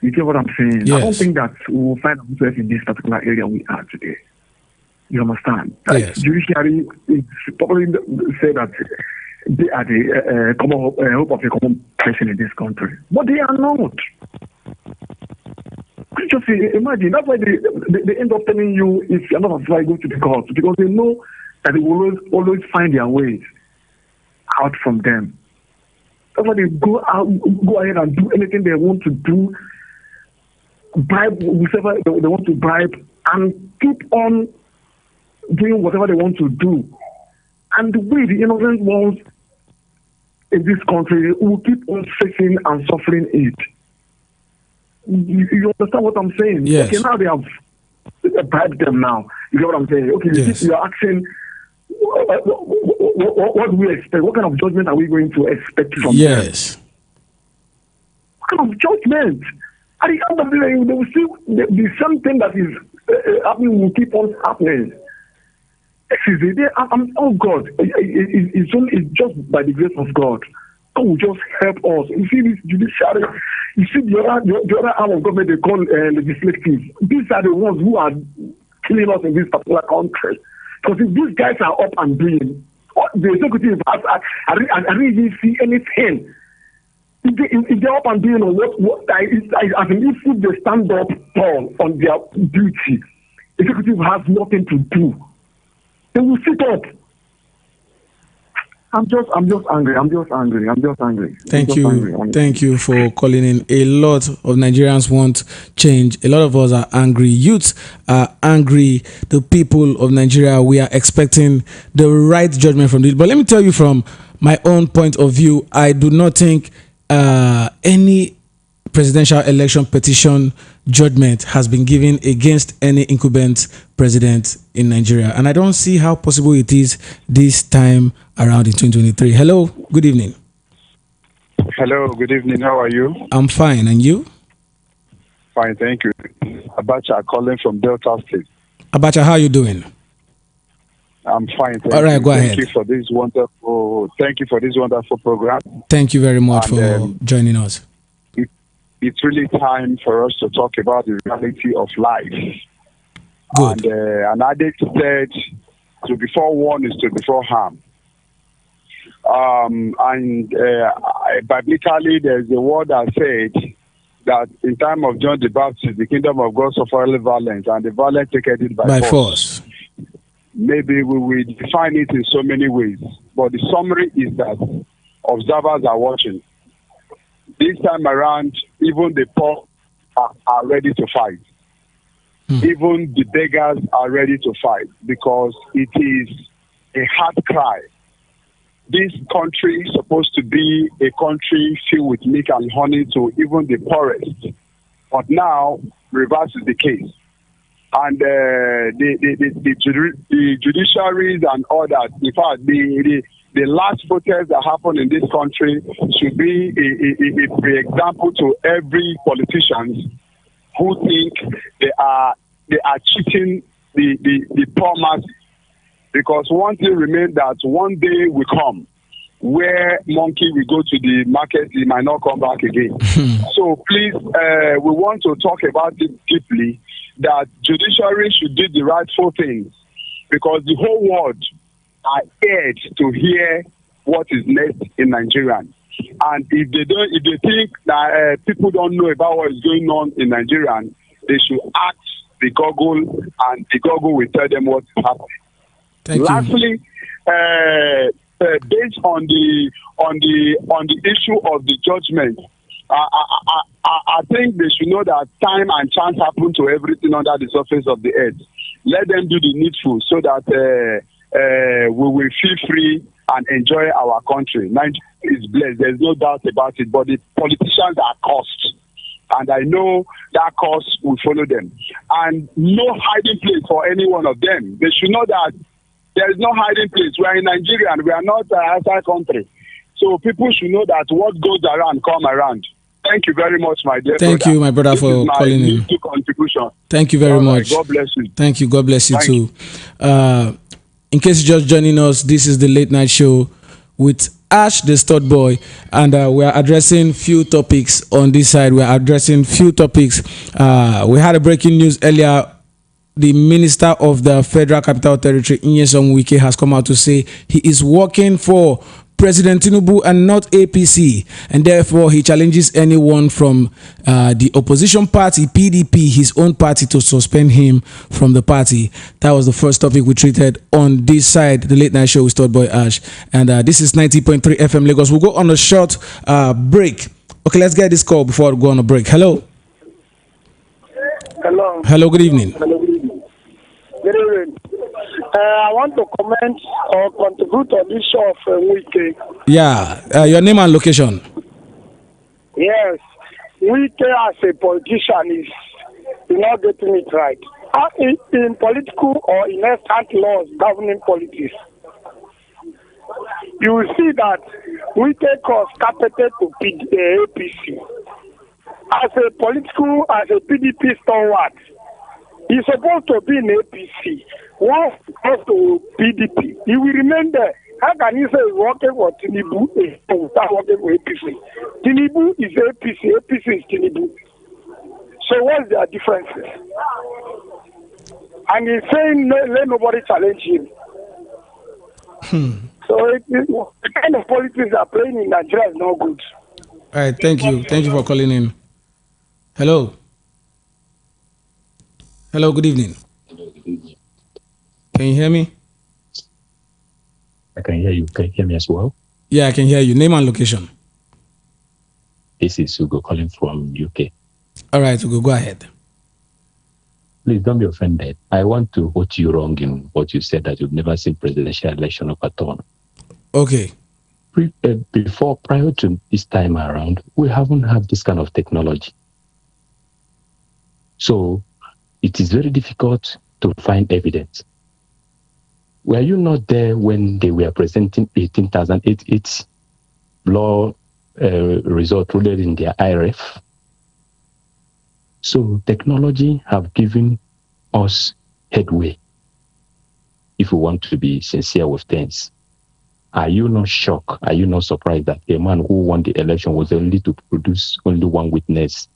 you get what I'm saying?
Yes.
I don't think that we will find ourselves in this particular area we are today. You understand?
Yes.
Judiciary is probably say that they are the common hope of a common person in this country, but they are not. Just imagine. That's why they end up telling you if you're not afraid, go to the court, because they know that they will always find their ways out from them. That's why they go ahead and do anything they want to do, bribe whoever they want to bribe, and keep on doing whatever they want to do. And the way the innocent ones in this country will keep on facing and suffering it. You understand what I'm saying?
Yes.
Okay, now they have bribed them now. You get what I'm saying? Okay,
yes.
You're asking, what do we expect? What kind of judgment are we going to expect from them?
Yes.
What kind of judgment? At the end of the day, they will still, the same thing that is happening will keep on happening. Oh God, it's just by the grace of God. God will just help us. You see this judiciary, you see the other arm of government they call legislative. These are the ones who are killing us in this particular country. Because if these guys are up and doing, the executive I didn't even see anything. If they're up and doing I mean, if they stand up tall on their duty, executive has nothing to do. They will sit up. I'm just angry.
Thank you for calling in. A lot of Nigerians want change. A lot of us are angry. Youths are angry. The people of Nigeria, we are expecting the right judgment from this. But let me tell you from my own point of view, I do not think any presidential election petition judgment has been given against any incumbent president in Nigeria. And I don't see how possible it is this time around in 2023. Hello, good evening.
Hello, good evening. How are you?
I'm fine. And you?
Fine, thank you. Abacha calling from Delta State.
Abacha, how are you doing?
I'm fine. Thank
All right,
you.
go ahead.
Thank you for this wonderful program.
Thank you very much
And,
for joining us.
It's really time for us to talk about the reality of life.
Good.
And an addict said, to be forewarned is to be forearmed. Biblically, there's a word that said that in time of John the Baptist, the kingdom of God suffered violence, and the violent take it by force. Maybe we will define it in so many ways, but the summary is that observers are watching. This time around, even the poor are ready to fight. Even the beggars are ready to fight because it is a hard cry. This country is supposed to be a country filled with milk and honey to even the poorest. But now, reverse is the case. And the judiciaries and all that, in fact, the last protest that happened in this country should be a pre-example to every politician who think they are cheating the poor masses. Because one thing remains that one day will come where monkey will go to the market, he might not come back again. So please, we want to talk about it deeply, that judiciary should do the rightful things, because the whole world are aired to hear what is next in Nigeria. And if they think that people don't know about what is going on in Nigeria, they should ask the Google, and the Google will tell them what is happening. Lastly, based on the issue of the judgment, I think they should know that time and chance happen to everything under the surface of the earth. Let them do the needful so that we will feel free and enjoy our country. Nigeria is blessed, there's no doubt about it, but the politicians are cursed. And I know that course will follow them. And no hiding place for any one of them. They should know that there is no hiding place. We are in Nigeria and we are not outside country. So people should know that what goes around come around. Thank you very much, my dear brother.
Thank you, my brother, for calling in.
Contribution.
Thank you very much.
God bless you.
Thank you. God bless you too. In case you're just joining us, this is the Late Night Show with Ash, the stud boy, and we are addressing few topics on this side. We are addressing few topics. We had a breaking news earlier. The Minister of the Federal Capital Territory, Ijeoma Egwuatu, has come out to say he is working for President Tinubu and not APC, and therefore he challenges anyone from the opposition party, PDP, his own party, to suspend him from the party. That was the first topic we treated on this side, the Late Night Show with Stud Boy Ash. And this is 90.3 FM Lagos. We'll go on a short break. Okay, let's get this call before we go on a break. Hello.
Hello.
Hello, good evening.
Hello, good evening. Good evening. I want to comment or contribute on this show of Wike.
Yeah, your name and location.
Yes, Wike as a politician is not getting it right. In political or in instant laws governing politics, you will see that Wike was carpeted to APC. As a PDP stalwart, he's supposed to be in APC. Once goes to PDP, he will remain there. How can you say he's working for Tinubu without working for APC? Tinubu is APC, APC is Tinubu. So what's their differences? And he's saying let nobody challenge him. So the kind of politics they're playing in Nigeria is not good.
All right, thank you. Thank you for calling in. Hello. Hello, good evening. Can you hear me?
I can hear you. Can you hear me as well?
Yeah, I can hear you. Name and location.
This is Ugo calling from UK.
All right, Ugo, go ahead.
Please don't be offended. I want to quote you wrong in what you said, that you've never seen presidential election of a turn.
Okay.
Prior to this time around, we haven't had this kind of technology. So it is very difficult to find evidence. Were you not there when they were presenting 18,088 law result ruled in their IRF? So technology have given us headway. if we want to be sincere with things. Are you not shocked? Are you not surprised that a man who won the election was only to produce only one witness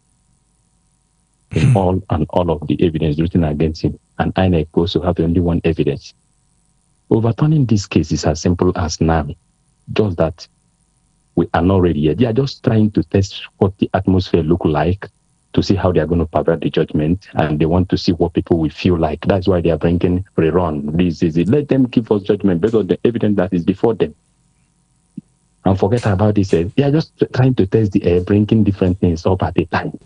in all of the evidence written against him, and INEC also have only one evidence? Overturning this case is as simple as now, just that we are not ready yet. They are just trying to test what the atmosphere look like to see how they are going to pervert the judgment, and they want to see what people will feel like. That's why they are bringing rerun. This is it. Let them give us judgment based on the evidence that is before them. And forget about this. They are just trying to test the air, bringing different things up at a time.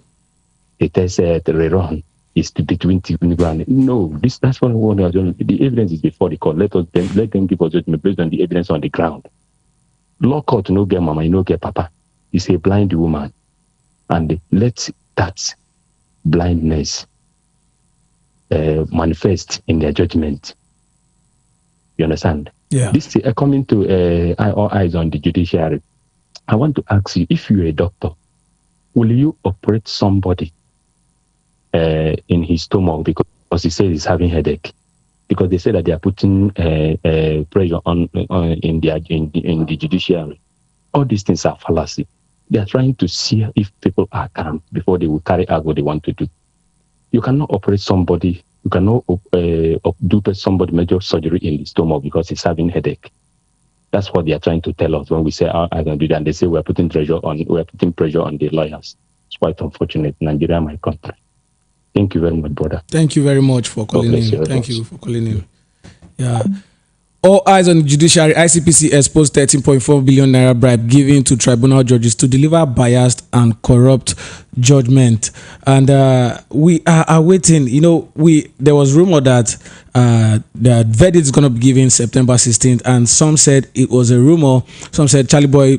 They test the rerun is between ground. No, that's what we want to do. The evidence is before the court. Let them give us judgment based on the evidence on the ground. Law court no get mama, you no get papa. It's a blind woman, and let that blindness manifest in their judgment. You understand?
Yeah.
This coming to all eyes on the judiciary. I want to ask you, if you're a doctor, will you operate somebody in his stomach because he says he's having headache? Because they say that they are putting pressure on in the judiciary. All these things are fallacy. They are trying to see if people are calm before they will carry out what they want to do. You cannot operate somebody. You cannot do somebody major surgery in the stomach because he's having headache. That's what they are trying to tell us when we say, I don't do that. And they say we are putting pressure on the lawyers. It's quite unfortunate. Nigeria, my country. Thank you very much, brother.
Thank you very much for calling in. Thank you for calling in. Yeah. All eyes on the judiciary. ICPC exposed 13.4 billion naira bribe given to tribunal judges to deliver biased and corrupt judgment. And we are awaiting. There was rumor that the verdict is going to be given September 16th, and some said it was a rumor. Some said Charlie Boy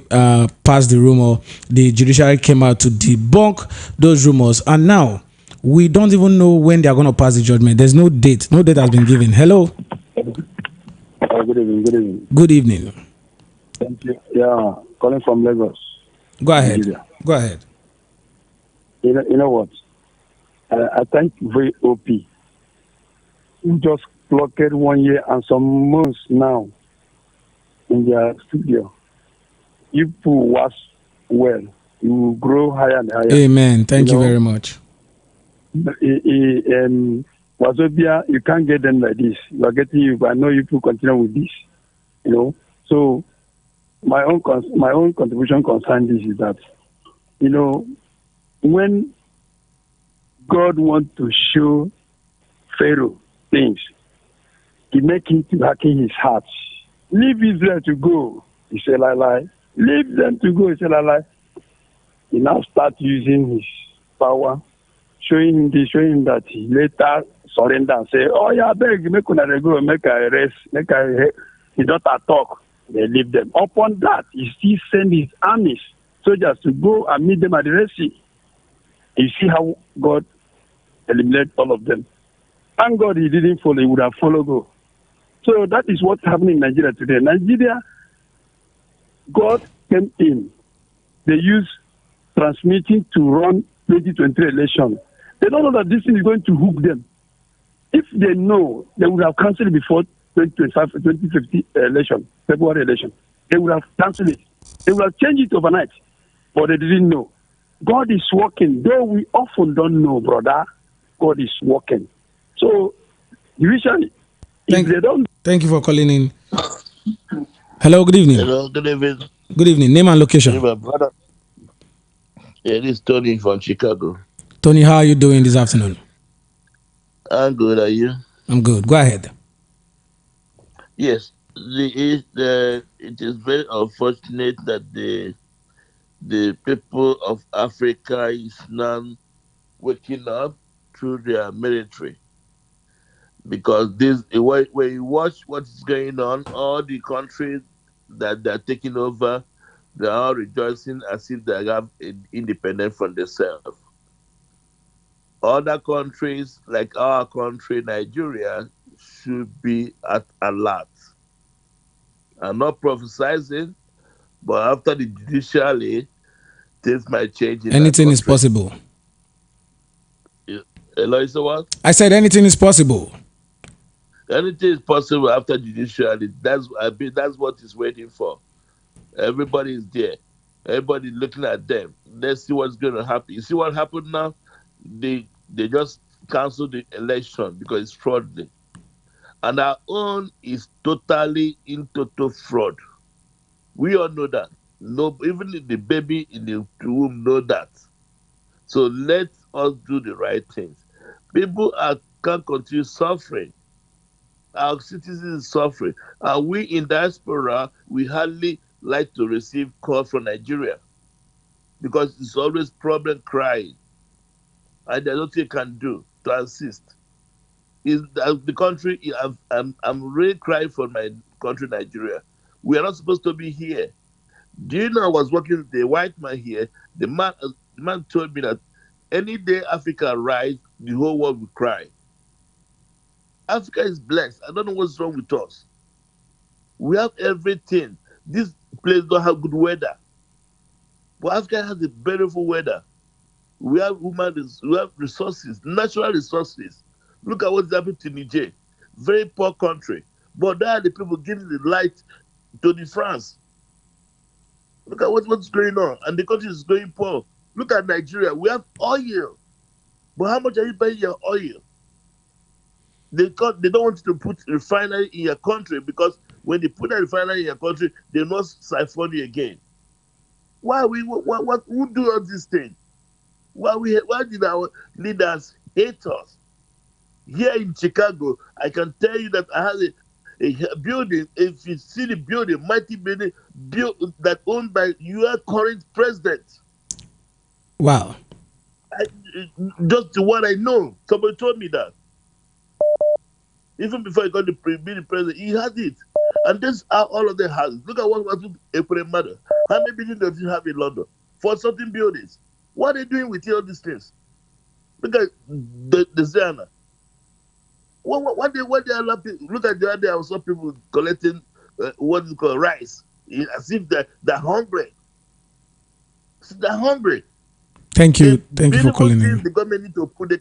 passed the rumor. The judiciary came out to debunk those rumors, and now we don't even know when they are going to pass the judgment. There's no date. No date has been given. Hello.
Good evening.
Good evening.
Thank you. Yeah, calling from Lagos.
Go ahead.
Nigeria.
Go ahead.
You know what? I thank VOP. We just clocked 1 year and some months now in their studio. You people was well. You will grow higher and higher.
Amen. Thank you very much.
Wazobia, you can't get them like this. You are getting you, but I know you people continue with this. So my own contribution concerning this is that, when God wants to show Pharaoh things, he make him to harden his heart. Leave Israel to go. He said, lie. Leave them to go. He said, lie. He now start using his power, showing him that. He later surrender and say, oh yeah, beg, make una go, make I rest, he don't talk. They leave them. Upon that, he still send his armies, soldiers to go and meet them at the Red Sea. You see how God eliminated all of them. Thank God he didn't follow, he would have followed go. So that is what's happening in Nigeria today. Nigeria, God came in. They use transmitting to run 2023 election. They don't know that this thing is going to hook them. If they know, they would have cancelled it before 2025, 2050 election, February election. They would have cancelled it. They would have changed it overnight. But they didn't know. God is working. Though we often don't know, brother, God is working. So, usually, if they don't...
Thank you for calling in. Hello, good evening.
Hello, good evening.
Good evening. Name and location.
Hey, my brother. Yeah, this is Tony from Chicago.
Tony, how are you doing this afternoon?
I'm good. Are you?
I'm good. Go ahead.
Yes. It is very unfortunate that the people of Africa is now waking up through their military. Because when you watch what is going on, all the countries that they're taking over, they're all rejoicing as if they have independence from themselves. Other countries, like our country, Nigeria, should be at alert. I'm not prophesizing, but after the judiciary, things might change.
Anything is possible.
Hello, is what?
I said anything is possible.
Anything is possible after judiciary. That's what it's waiting for. Everybody is there. Everybody looking at them. Let's see what's going to happen. You see what happened now? They just canceled the election because it's fraudulent. And our own is totally in total fraud. We all know that. No, even the baby in the womb know that. So let us do the right things. People can't continue suffering. Our citizens suffering. And we in diaspora, we hardly like to receive calls from Nigeria because it's always problem crying. And there's nothing you can do to assist. Is the country, I'm really crying for my country, Nigeria. We are not supposed to be here. Do you know I was working with a white man here? The man told me that any day Africa rise, the whole world will cry. Africa is blessed. I don't know what's wrong with us. We have everything. This place don't have good weather. But Africa has a beautiful weather. We have we have resources, natural resources. Look at what's happening to Niger. Very poor country. But there are the people giving the light to the France. Look at what's going on. And the country is going poor. Look at Nigeria. We have oil. But how much are you paying your oil? They don't want you to put refinery in your country because when they put a refinery in your country, they not siphon you again. Who do all these things? Why did our leaders hate us? Here in Chicago, I can tell you that I have a building. If you see the building, mighty building, built that owned by your current president.
Wow.
Just what I know. Somebody told me that. Even before he got to be the president, he had it. And this are all of them houses. Look at what was with April Mother. How many buildings does he have in London? For certain buildings. What are they doing with all these things? Look at the Zana. What they allow people, look at the other day I saw people collecting what is called rice. As if they're hungry. They're hungry.
Thank you for calling in.
The government need to put, they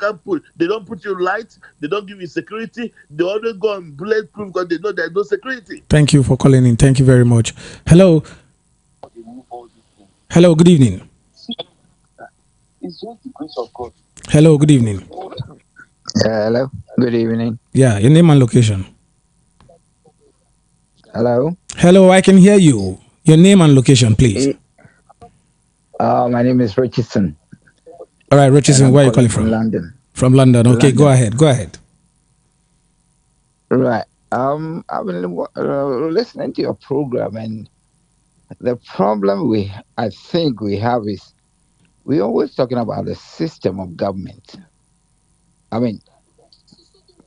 don't put you light, they don't give you security, they always go on bulletproof because they know there's no security.
Thank you for calling in. Thank you very much. Hello. Hello, good evening.
It's just the grace of God.
Hello, good evening.
Hello, good evening.
Yeah, your name and location.
Hello.
Hello, I can hear you. Your name and location, please.
My name is Richardson.
All right, Richardson, where are you calling from?
London.
From London. Okay, London. Go ahead.
Right. I've been listening to your program, and the problem I think we have is we're always talking about the system of government. I mean,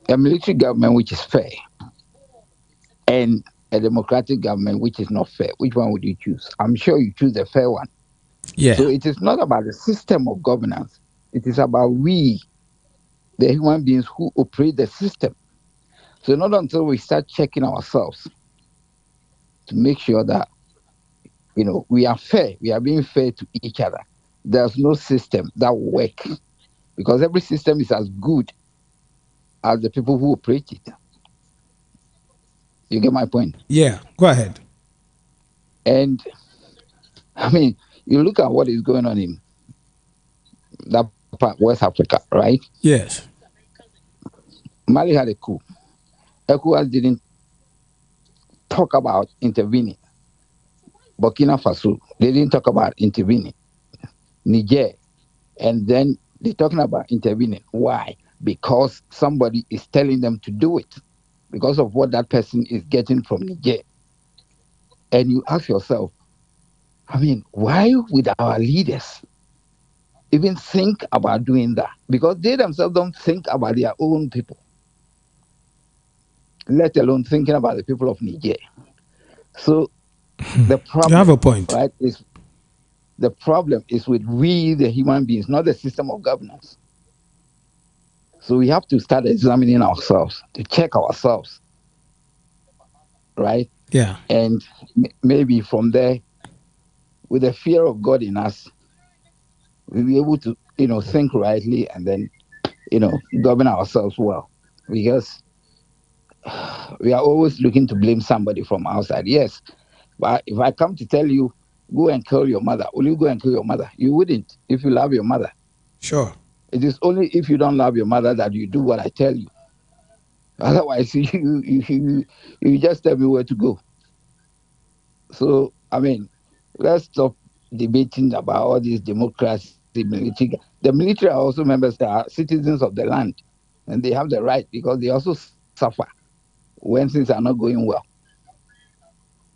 a military government which is fair and a democratic government which is not fair. Which one would you choose? I'm sure you choose the fair one.
Yeah.
So it is not about the system of governance. It is about we, the human beings who operate the system. So not until we start checking ourselves to make sure that, we are fair, we are being fair to each other. There's no system that will work because every system is as good as the people who operate it. You get my point?
Yeah, go ahead.
And I mean, you look at what is going on in that part, West Africa, right?
Yes.
Mali had a coup. ECOWAS didn't talk about intervening. Burkina Faso, they didn't talk about intervening. Niger, and then they're talking about intervening. Why? Because somebody is telling them to do it because of what that person is getting from Niger. And you ask yourself, I mean, why would our leaders even think about doing that? Because they themselves don't think about their own people, let alone thinking about the people of Niger. So the problem,
you have a point,
right? The problem is with we, the human beings, not the system of governance. So we have to start examining ourselves, to check ourselves, right?
Yeah.
And maybe from there, with the fear of God in us, we'll be able to, think rightly and then, govern ourselves well. Because we are always looking to blame somebody from outside. Yes, but if I come to tell you, go and kill your mother, will you go and kill your mother? You wouldn't if you love your mother.
Sure.
It is only if you don't love your mother that you do what I tell you. Otherwise, you just tell me where to go. So, I mean, let's stop debating about all this democracy, military. The military are also members, they are citizens of the land, and they have the right because they also suffer when things are not going well.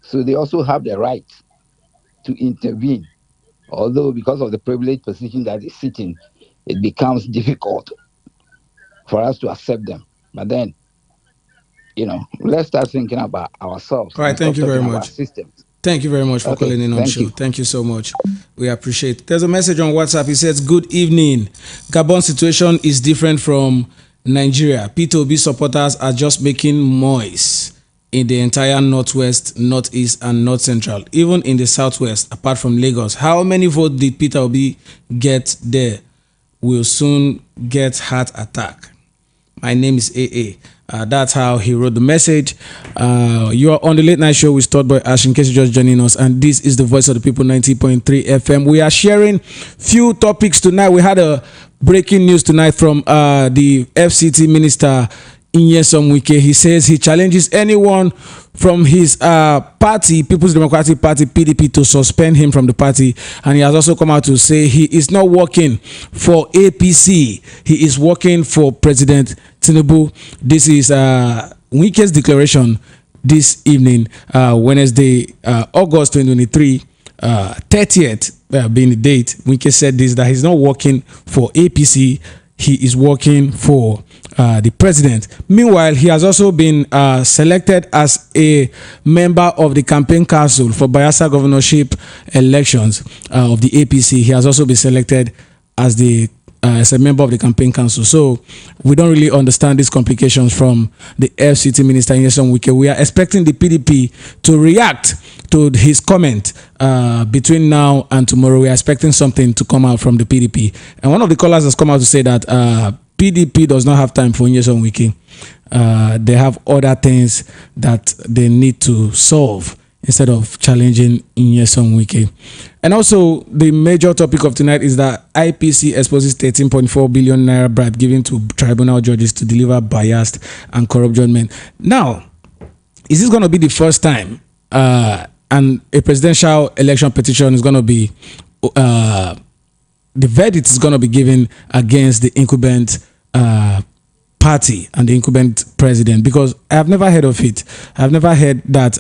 So they also have the right to intervene. Although because of the privileged position that they sit in, it becomes difficult for us to accept them. But then, let's start thinking about ourselves.
All right, thank you very much.
Systems.
Thank you very much for calling in on the show. Thank you so much. We appreciate it. There's a message on WhatsApp. It says, good evening. Gabon situation is different from Nigeria. P2B supporters are just making noise in the entire Northwest, Northeast, and North Central. Even in the Southwest, apart from Lagos. How many votes did Peter Obi get there? Will soon get heart attack. My name is AA. That's how he wrote the message. You are on the Late Night Show with Stud Boy Ash, in case you're just joining us, and this is the Voice of the People 90.3 FM. We are sharing few topics tonight. We had a breaking news tonight from the FCT Minister Nyesom Wike. He says he challenges anyone from his party, People's Democratic Party, PDP, to suspend him from the party. And he has also come out to say he is not working for APC. He is working for President Tinubu. This is Wike's declaration this evening, Wednesday, August 2023, 30th being the date. Wike said this, that he's not working for APC. He is working for the president. Meanwhile, he has also been selected as a member of the campaign council for Bayelsa governorship elections of the APC. He has also been selected as a member of the campaign council. So we don't really understand these complications from the FCT Minister Nyesom Wike. We are expecting the PDP to react to his comment between now and tomorrow. We are expecting something to come out from the PDP. And one of the callers has come out to say that PDP does not have time for Nyesom Wike. They have other things that they need to solve instead of challenging Nyesom Wike. And also, the major topic of tonight is that IPC exposes 13.4 billion naira bribe given to tribunal judges to deliver biased and corrupt judgment. Now, is this going to be the first time and a presidential election petition is going to be the verdict is going to be given against the incumbent party and the incumbent president? Because I have never heard of it. I've never heard that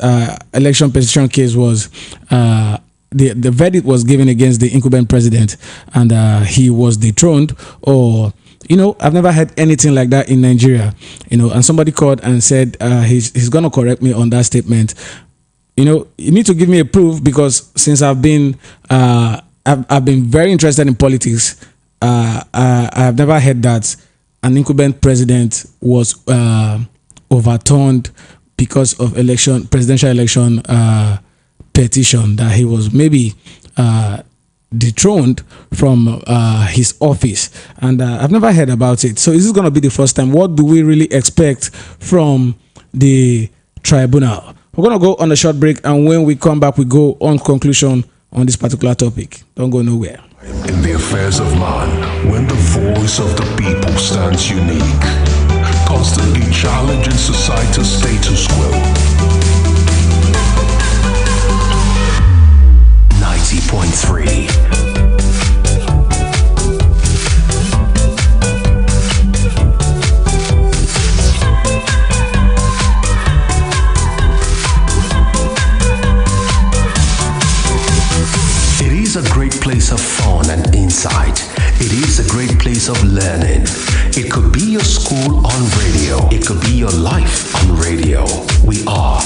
election petition case was the verdict was given against the incumbent president and he was dethroned, or I've never heard anything like that in Nigeria. And somebody called and said he's going to correct me on that statement. You need to give me a proof, because since I've been very interested in politics, I have never heard that an incumbent president was overturned because of presidential election petition, that he was maybe dethroned from his office. And I've never heard about it. So is this going to be the first time? What do we really expect from the tribunal? We're going to go on a short break, and when we come back, we go on conclusion on this particular topic. Don't go nowhere.
In the affairs of man, when the voice of the people stands unique, constantly challenging society's status quo. 90.3. A great place of fun and insight. It is a great place of learning. It could be your school on radio. It could be your life on radio. We are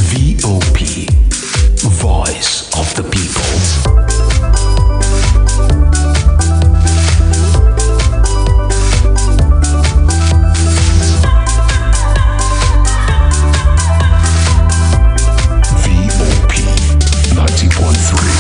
VOP, Voice of the People. VOP 90.3.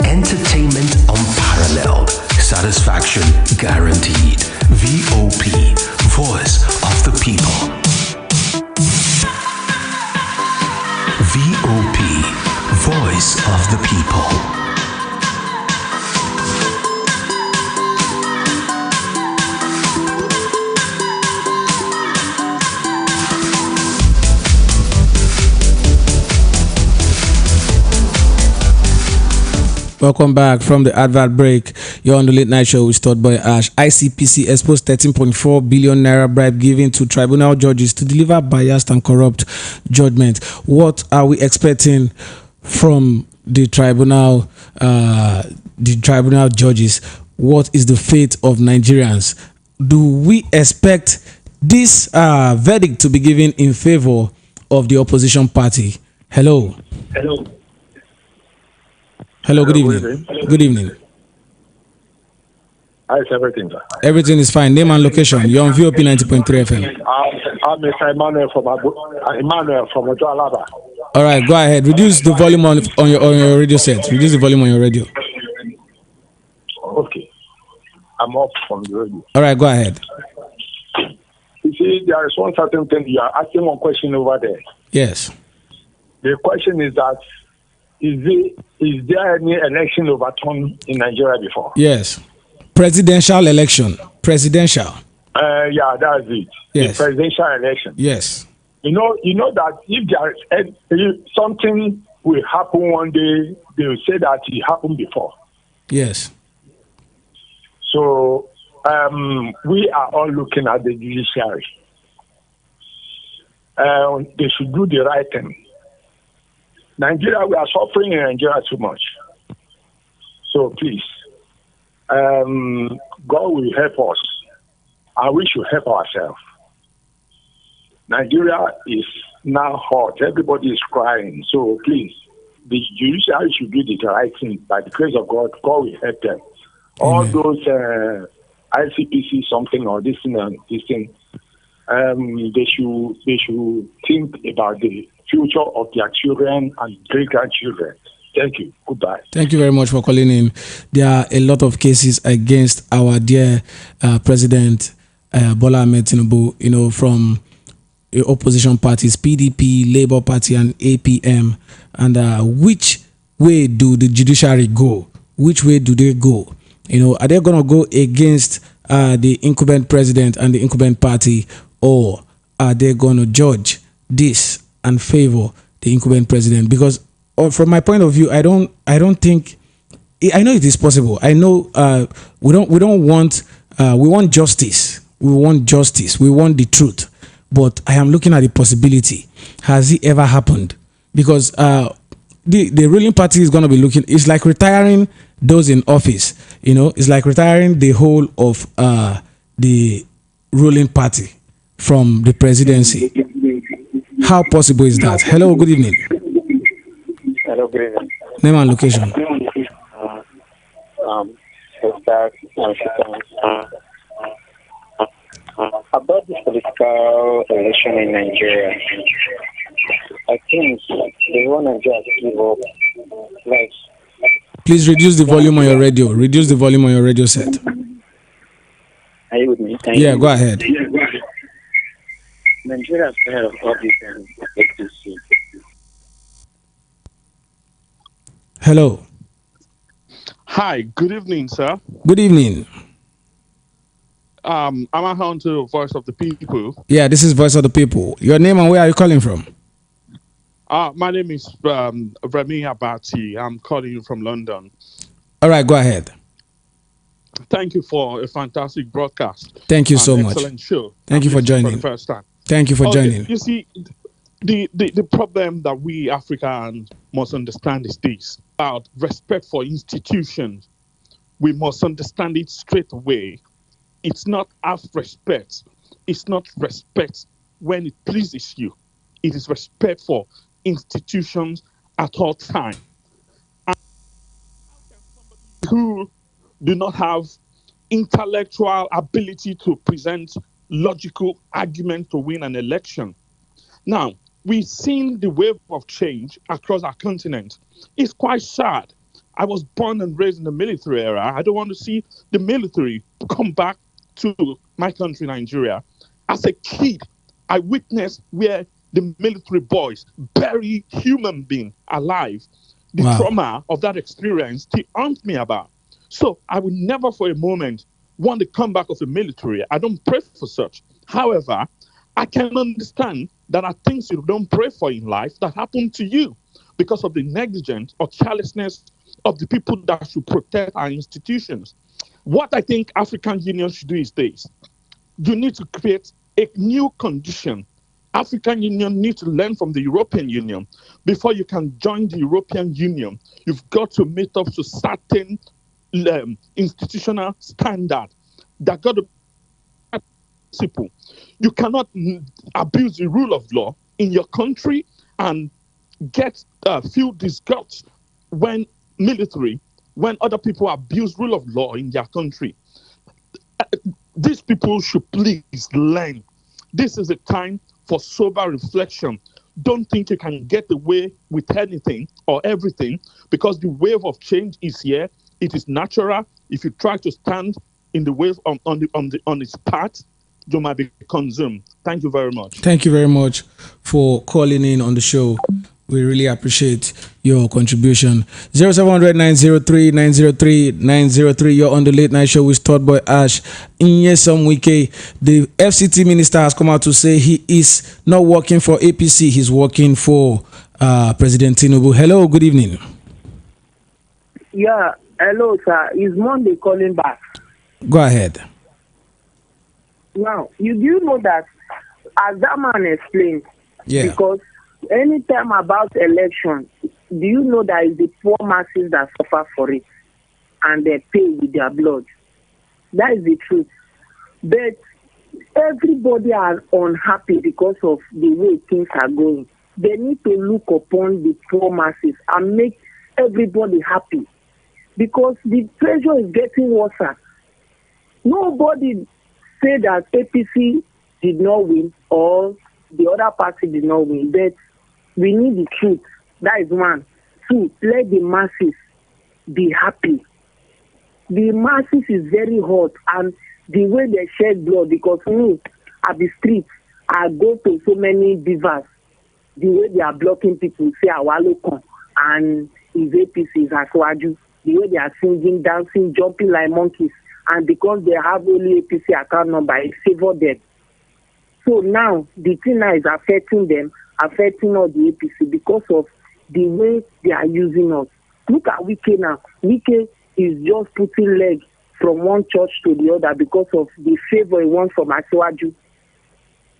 Entertainment unparalleled. Satisfaction guaranteed. VOP, Voice of the People. VOP, Voice of the People.
Welcome back from the advert break. You're on the late night show with Stud Boy Ash. ICPC exposed 13.4 billion naira bribe given to tribunal judges to deliver biased and corrupt judgment. What are we expecting from the tribunal judges? What is the fate of Nigerians? Do we expect this verdict to be given in favor of the opposition party? Hello, good evening. Good evening.
How is everything, sir?
Everything is fine. Name and location. You're on VOP 90.3 FM.
I'm Mr. Emmanuel from Ojo-Alaba.
All right, go ahead. Reduce the volume on your radio set. Reduce the volume on your radio.
Okay. I'm off from the radio.
All right, go ahead.
You see, there is one certain thing. You are asking one question over there.
Yes.
The question is that is there any election overturned in Nigeria before?
Yes. Presidential election. Presidential.
Yeah, that's it.
Yes.
The presidential election.
Yes.
You know that if something will happen one day, they will say that it happened before.
Yes.
So we are all looking at the judiciary. They should do the right thing. Nigeria, we are suffering in Nigeria too much. So please, God will help us, and we should help ourselves. Nigeria is now hot. Everybody is crying. So please, the judiciary should do the right thing. By the grace of God, God will help them. All those ICPC something or this thing and this thing, they should think about the future of their children and great-grandchildren. Thank you. Goodbye.
Thank you very much for calling in. There are a lot of cases against our dear President Bola Ahmed Tinubu, from opposition parties, PDP, Labour Party, and APM. And which way do the judiciary go? Which way do they go? Are they going to go against the incumbent president and the incumbent party, or are they going to judge this and favor the incumbent president? Because from my point of view, I don't think, I know it is possible. I know we want justice. We want justice. We want the truth. But I am looking at the possibility. Has it ever happened? Because the ruling party is going to be looking, it's like retiring those in office. It's like retiring the whole of the ruling party from the presidency. How possible is that? Hello, good evening.
Hello, good evening.
Name and location.
About this political election in Nigeria, I think they want to just give up.
Please reduce the volume on your radio. Reduce the volume on your radio set.
Are you with me?
Go ahead.
Nigeria is tired of all this APC.
Hello.
Hi, good evening, sir.
Good evening.
I'm on to Voice of the People.
Yeah, this is Voice of the People. Your name and where are you calling from?
My name is Remy Abati. I'm calling you from London.
All right, go ahead.
Thank you for a fantastic broadcast.
Thank you so much.
Excellent show.
Thank you for joining.
For the first time.
Thank you for joining.
You see, the problem that we Africans must understand is this: about respect for institutions. We must understand it straight away. It's not half respect. It's not respect when it pleases you. It is respect for institutions at all time. And who do not have intellectual ability to present logical argument to win an election. Now, we've seen the wave of change across our continent. It's quite sad. I was born and raised in the military era. I don't want to see the military come back to my country, Nigeria. As a kid, I witnessed where the military boys bury human being alive. The trauma of that experience still haunts me about. So I would never for a moment want the comeback of the military. I don't pray for such. However, I can understand that are things you don't pray for in life that happen to you because of the negligence or carelessness of the people that should protect our institutions. What I think African Union should do is this. You need to create a new condition. African Union needs to learn from the European Union. Before you can join the European Union, you've got to meet up to certain institutional standard that got to be principle. You cannot abuse the rule of law in your country and feel disgust when other people abuse rule of law in their country. These people should please learn. This is a time for sober reflection. Don't think you can get away with anything or everything because the wave of change is here. It is natural. If you try to stand in the wave on its path, you might be consumed. Thank you very much.
Thank you very much for calling in on the show. We really appreciate your contribution. 0700 903 903 903. You're on the late night show with Third Boy Ash. Nyesom Wike, the FCT minister, has come out to say he is not working for APC. He's working for President Tinubu. Hello, good evening.
Yeah, hello, sir. Is Monday calling back?
Go ahead.
Now, you do know that, as that man explained, because anytime about election, do you know that it's the poor masses that suffer for it and they pay with their blood? That is the truth. But everybody are unhappy because of the way things are going. They need to look upon the poor masses and make everybody happy because the pressure is getting worse. Nobody say that APC did not win or the other party did not win, but we need the truth. That is one. Two, let the masses be happy. The masses is very hot, and the way they shed blood, because me, at the streets, I go to so many beavers, the way they are blocking people, say Awalokon, and his APC is Akwaju, the way they are singing, dancing, jumping like monkeys, and because they have only APC account number, it favor them. So now, the thing now is affecting them, affecting all the APC because of the way they are using us. Look at Wike now. Wike is just putting leg from one church to the other because of the favor he wants from Asiwaju.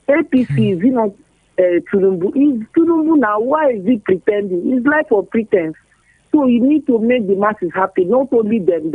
APC is not Tinubu. Is Tinubu now? Why is he pretending? It's life of pretense. So you need to make the masses happy, not only them.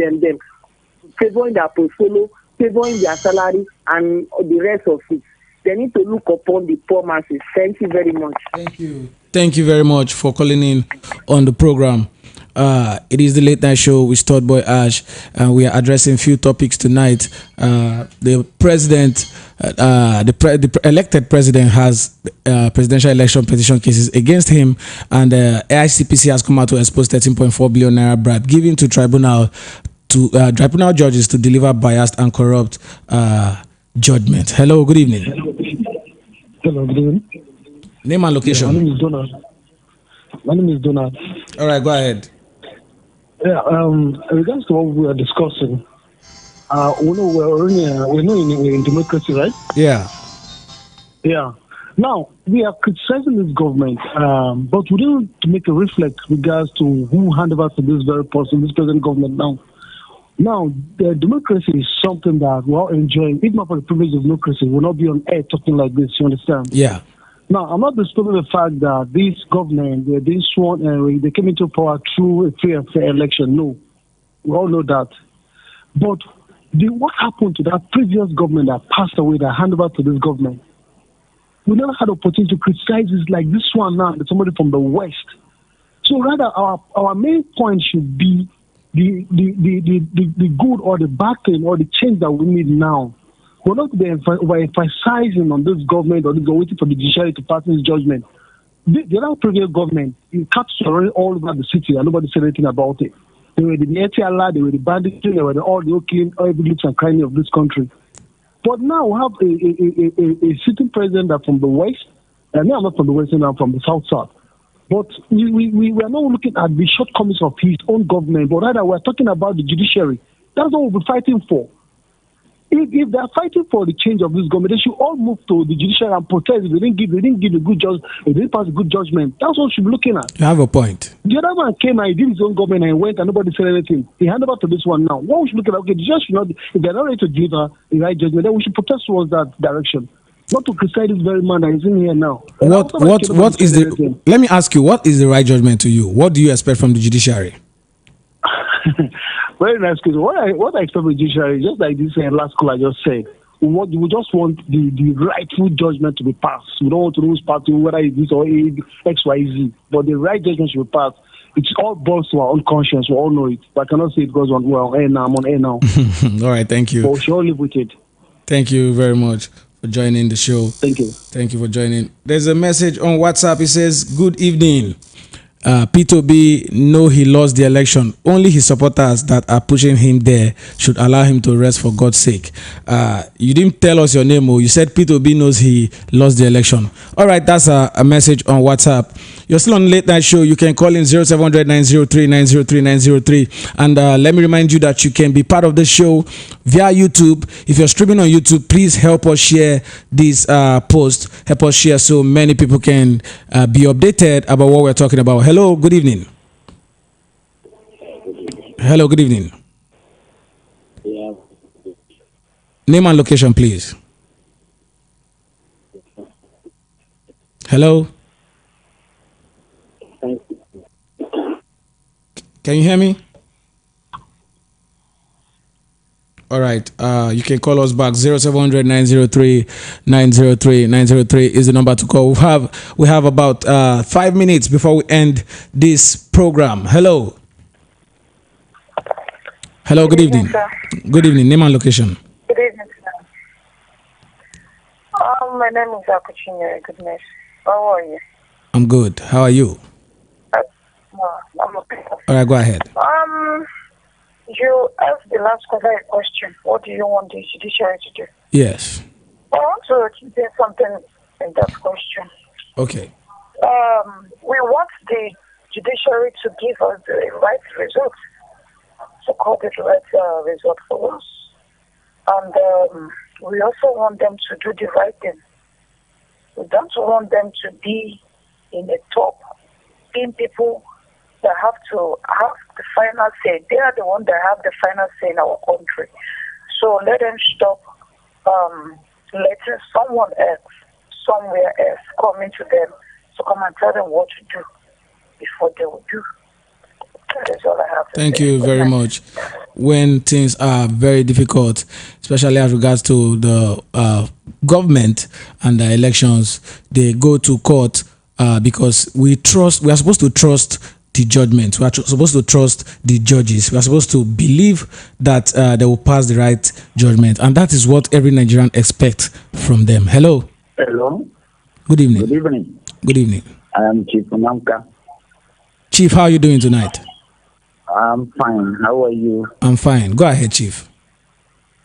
Favoring their portfolio, favoring their salary, and the rest of it. They need to look upon the poor masses. Thank you very much.
Thank you. Thank you very much for calling in on the program. It is the late night show with Third Boy Ash, and we are addressing a few topics tonight. The president, the elected president, has presidential election petition cases against him, and ICPC has come out to expose 13.4 billion naira bribe given to tribunal judges to deliver biased and corrupt judgment. Hello, good evening.
Hello, good evening.
Name and location.
My name is Donald.
All right, go ahead.
Yeah, in regards to what we are discussing, we know we're in democracy, right?
Yeah.
Yeah. Now, we are criticizing this government, but we don't make a reflect regards to who hand over to this very person, this present government now. Now, the democracy is something that we're all enjoying. If not for the privilege of democracy, we'll not be on air talking like this, you understand?
Yeah.
Now, I'm not disputing the fact that this government, they're being sworn and they came into power through a free and fair election. No, we all know that. But what happened to that previous government that passed away, that handed over to this government? We never had opportunity to criticize this like this one now, somebody from the West. So rather, our main point should be the good or the bad thing or the change that we need now. We're not emphasizing on this government or waiting for the judiciary to pass this judgment. The other previous government, it captured all over the city and nobody said anything about it. They were the ATLR, they were the banditry, they were all the every nooks and cranny of this country. But now we have a sitting president that from the west, and now I'm not from the west, now I'm from the south. But we are not looking at the shortcomings of his own government, but rather we're talking about the judiciary. That's what we'll be fighting for. If they're fighting for the change of this government, they should all move to the judiciary and protest. If they didn't give a good judgment, they didn't pass a good judgment. That's what we should be looking at.
You have a point.
The other man came and he did his own government and he went and nobody said anything. He handed over to this one now. What we should look at, okay, the judge should not, if they're not ready to give the right judgment, then we should protest towards that direction. Not to criticize this very man that is in here now.
What is the? Let me ask you, what is the right judgment to you? What do you expect from the judiciary?
Very nice question. What I expect from the judiciary, just like this last call I just said, we just want the rightful judgment to be passed. We don't want to lose party whether it's this or X, Y, Z, but the right judgment should be passed. It's all boils to our own conscience. We all know it, but I cannot say it goes on well. I'm on air now.
All right, thank you.
But we should all live with it.
Thank you very much for joining the show.
Thank you.
Thank you for joining. There's a message on WhatsApp. It says, "Good evening. P2B know he lost the election. Only his supporters that are pushing him there should allow him to rest for God's sake." You didn't tell us your name, or you said P2B knows he lost the election. All right, that's a message on WhatsApp. You're still on Late Night Show. You can call in 0700 903 903 903. And let me remind you that you can be part of the show via YouTube. If you're streaming on YouTube, please help us share this post. Help us share so many people can be updated about what we're talking about. Hello, good evening. Hello, good evening.
Yeah.
Name and location, please. Hello. Can you hear me? All right. You can call us back. 0700 903 903 903 is the number to call. We have about 5 minutes before we end this program. Hello. Hello. Good evening. Good evening. Name and location.
Good evening, sir. My name is Akuchinya. Goodness. How are you?
I'm good. How are you?
I'm okay.
All right, go ahead.
You asked the last question. What do you want the judiciary to do?
Yes.
I want to say something in that question.
Okay.
We want the judiciary to give us the right result, to call it the right result for us. And we also want them to do the right thing. We don't want them to be in the top, being people that have to have the final say. They are the ones that have the final say in our country. So let them stop letting someone else, somewhere else, come into them to come and tell them what to do before they will do. That is all I have to
Thank
say.
you very much. When things are very difficult, especially as regards to the government and the elections, they go to court because we are supposed to trust the judgment. We are supposed to trust the judges. We are supposed to believe that they will pass the right judgment. And that is what every Nigerian expects from them. Hello.
Hello.
Good evening.
Good evening.
Good evening.
I am Chief Namka.
Chief, how are you doing tonight?
I'm fine. How are you?
I'm fine. Go ahead, Chief.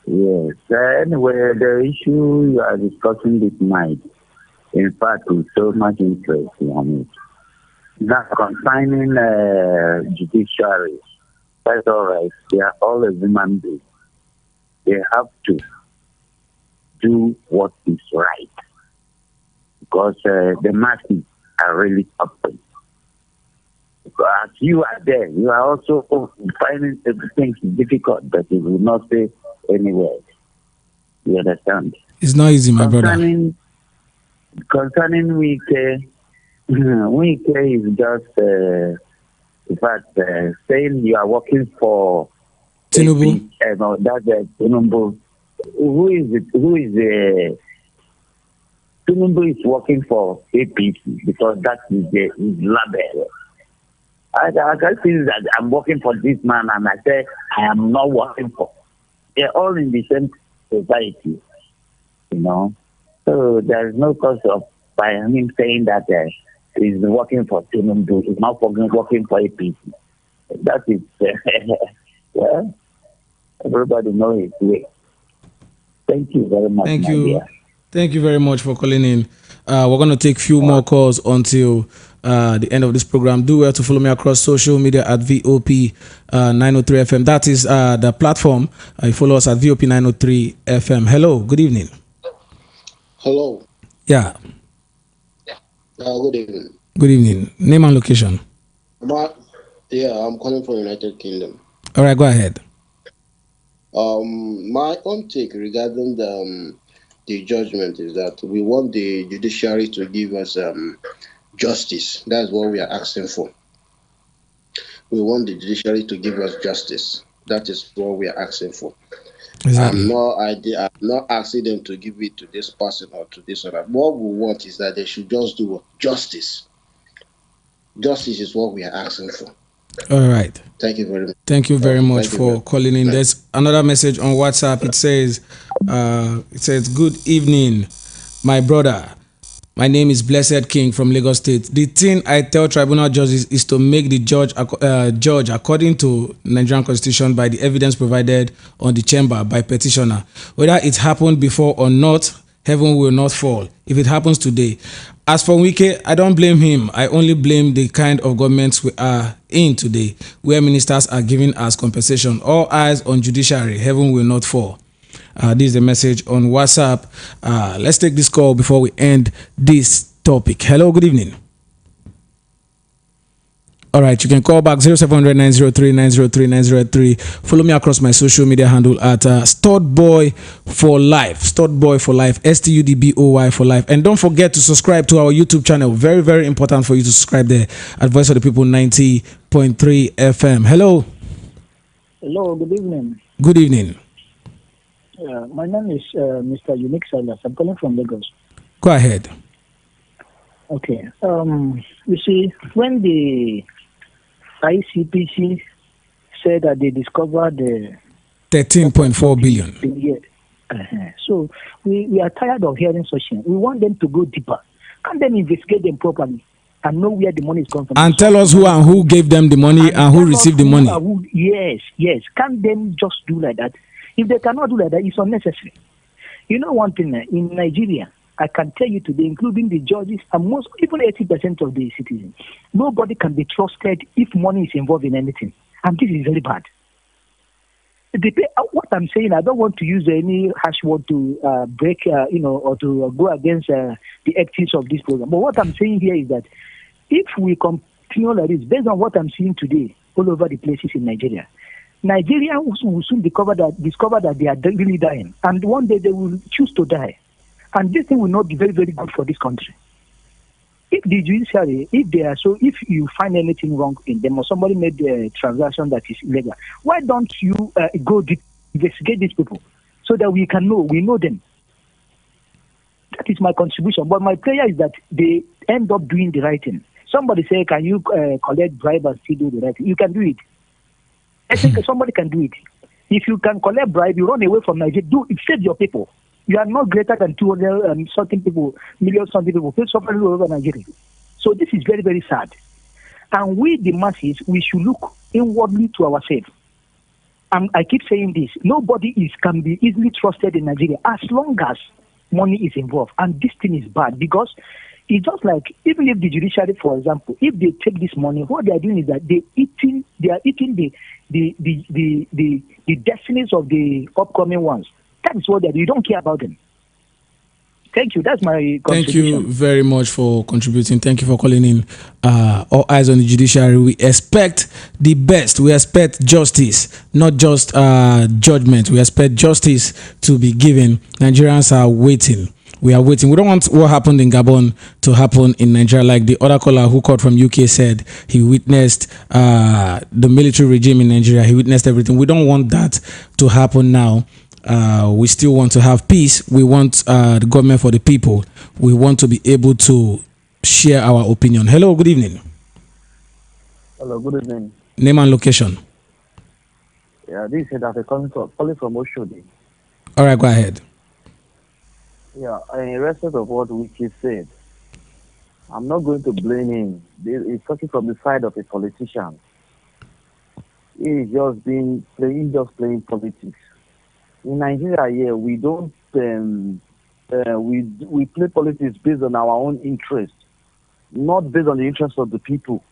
Yes. Anyway, the issue you are discussing this night, in fact, with so much interest on it. Now, concerning judiciary, that's all right. They are all a human being. They have to do what is right because the masses are really suffering. As you are there, you are also finding things difficult, but you will not say anywhere. You understand?
It's not easy, my brother.
Concerning Wike is just, in fact, saying you are working for
Tinubu.
That's Tinubu. Tinubu is working for APC because that is his label. I can see that I'm working for this man and I say I am not working for. They're all in the same society, you know. So there is no cause of by him saying that he's working for Tinubu. He's not working for APC. That is, well, everybody knows his way. Thank you very much.
Thank
my
you.
dear.
Thank you very much for calling in. We're going to take a few more calls until the end of this program. Do well to follow me across social media at VOP 903 FM. That is the platform. You follow us at VOP 903 FM. Hello, good evening.
Hello.
Yeah.
Good evening.
Good evening. Name and location.
I'm calling from United Kingdom.
All right, go ahead.
My own take regarding the judgment is that we want the judiciary to give us justice. That's what we are asking for. We want the judiciary to give us justice. That is what we are asking for.
Exactly.
I'm not asking them to give it to this person or to this other. What we want is that they should just do justice. Justice is what we are asking for.
All right.
Thank you very much.
Thank you very much for calling in. There's another message on WhatsApp. It says, good evening, my brother. My name is Blessed King from Lagos State. The thing I tell tribunal judges is to make the judge according to Nigerian Constitution by the evidence provided on the chamber by petitioner. Whether it happened before or not, heaven will not fall if it happens today. As for Wike, I don't blame him. I only blame the kind of governments we are in today, where ministers are giving us compensation. All eyes on judiciary. Heaven will not fall. This is the message on WhatsApp. Let's take this call before we end this topic. Hello, good evening. All right, you can call back 0700-903-903-903. Follow me across my social media handle at Studboy for Life. Studboy for Life. STUDBOY for Life. And don't forget to subscribe to our YouTube channel. Very, very important for you to subscribe there at Voice of the People 90.3 FM. Hello.
Hello, good evening.
Good evening.
My name is Mr. Unique Silas. I'm calling from Lagos.
Go ahead.
Okay. You see, when the ICPC said that they discovered the
13.4 billion.
So we are tired of hearing such things. We want them to go deeper. Can them investigate them properly and know where the money is coming from?
And tell us who gave them the money and who received the money.
Yes. Can them just do like that? If they cannot do like that, it's unnecessary. You know one thing, in Nigeria, I can tell you today, including the judges and even 80% of the citizens, nobody can be trusted if money is involved in anything. And this is very bad. What I'm saying, I don't want to use any harsh word to break, or to go against the ethics of this program. But what I'm saying here is that if we continue like this, based on what I'm seeing today all over the places in Nigeria, Nigerians will soon discover that they are really dying. And one day they will choose to die. And this thing will not be very, very good for this country. If the judiciary, if you find anything wrong in them or somebody made a transaction that is illegal, why don't you go investigate these people so that we know them? That is my contribution. But my prayer is that they end up doing the right thing. Somebody say, can you collect bribe and still do the right thing? You can do it. I think somebody can do it. If you can collect bribe, you run away from Nigeria. Save your people. You are not greater than 200 something people, million something people, suffering all over Nigeria. So this is very, very sad. And we, the masses, we should look inwardly to ourselves. And I keep saying this: nobody can be easily trusted in Nigeria as long as money is involved. And this thing is bad because it's just like, even if the judiciary, for example, if they take this money, what they are doing is that they are eating the destinies of the upcoming ones. That is what they do. You don't care about them. Thank you. That's my contribution.
Thank you very much for contributing. Thank you for calling in. All eyes on the judiciary. We expect the best. We expect justice, not just judgment. We expect justice to be given. Nigerians are waiting. We are waiting. We don't want what happened in Gabon to happen in Nigeria. Like the other caller who called from UK said, he witnessed the military regime in Nigeria. He witnessed everything. We don't want that to happen now. We still want to have peace. We want the government for the people. We want to be able to share our opinion. Hello, good evening.
Hello, good evening.
Name and location.
Yeah, this is Dr. calling from Oshodi.
All right, go ahead.
Yeah, in respect of what Wiki said, I'm not going to blame him. He's talking from the side of a politician. He's just playing politics. In Nigeria here, we don't we play politics based on our own interest, not based on the interest of the people.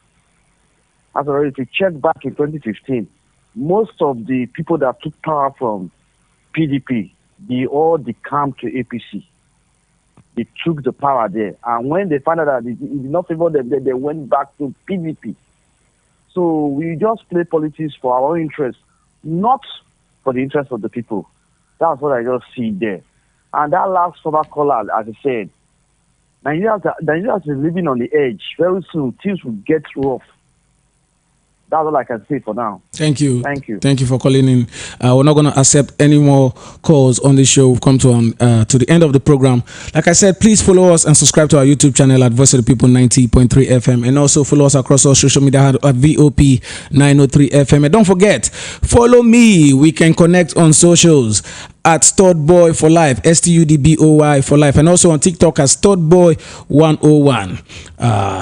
As already, if you check back in 2015, most of the people that took power from PDP, they all decamped to APC. They took the power there. And when they found out that it did not favor them, they went back to PDP. So we just play politics for our own interest, not for the interest of the people. That's what I just see there. And that last former caller, as I said, Nigeria is living on the edge. Very soon, things will get rough. That's all I can say for now.
Thank you.
Thank you.
Thank you for calling in. We're not going to accept any more calls on this show. We've come to the end of the program. Like I said, please follow us and subscribe to our YouTube channel at Voice of the People 90.3 FM. And also follow us across all social media at VOP 903 FM. And don't forget, follow me. We can connect on socials at Studboy for Life, STUDBOY for Life, and also on TikTok as Studboy101.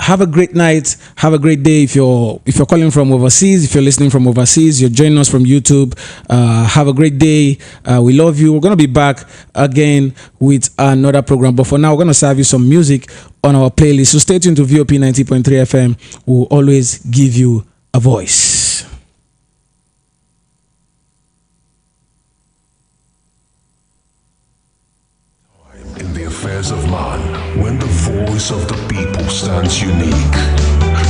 Have a great night. Have a great day. If you're calling from overseas, if you're listening from overseas, you're joining us from YouTube. Have a great day. We love you. We're gonna be back again with another program, but for now, we're gonna serve you some music on our playlist. So stay tuned to VOP 90.3 FM. We'll always give you a voice.
In the affairs of man, when the voice of the people stands unique,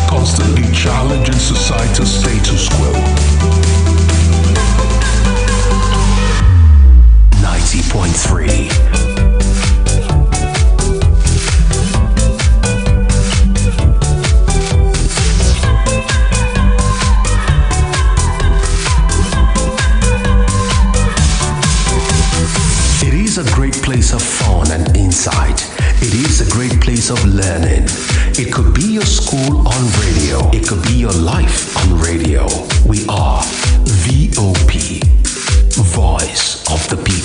constantly challenging society's status quo. 90.3. It is a great place of fun and insight. It is a great place of learning. It could be your school on radio. It could be your life on radio. We are VOP, Voice of the People.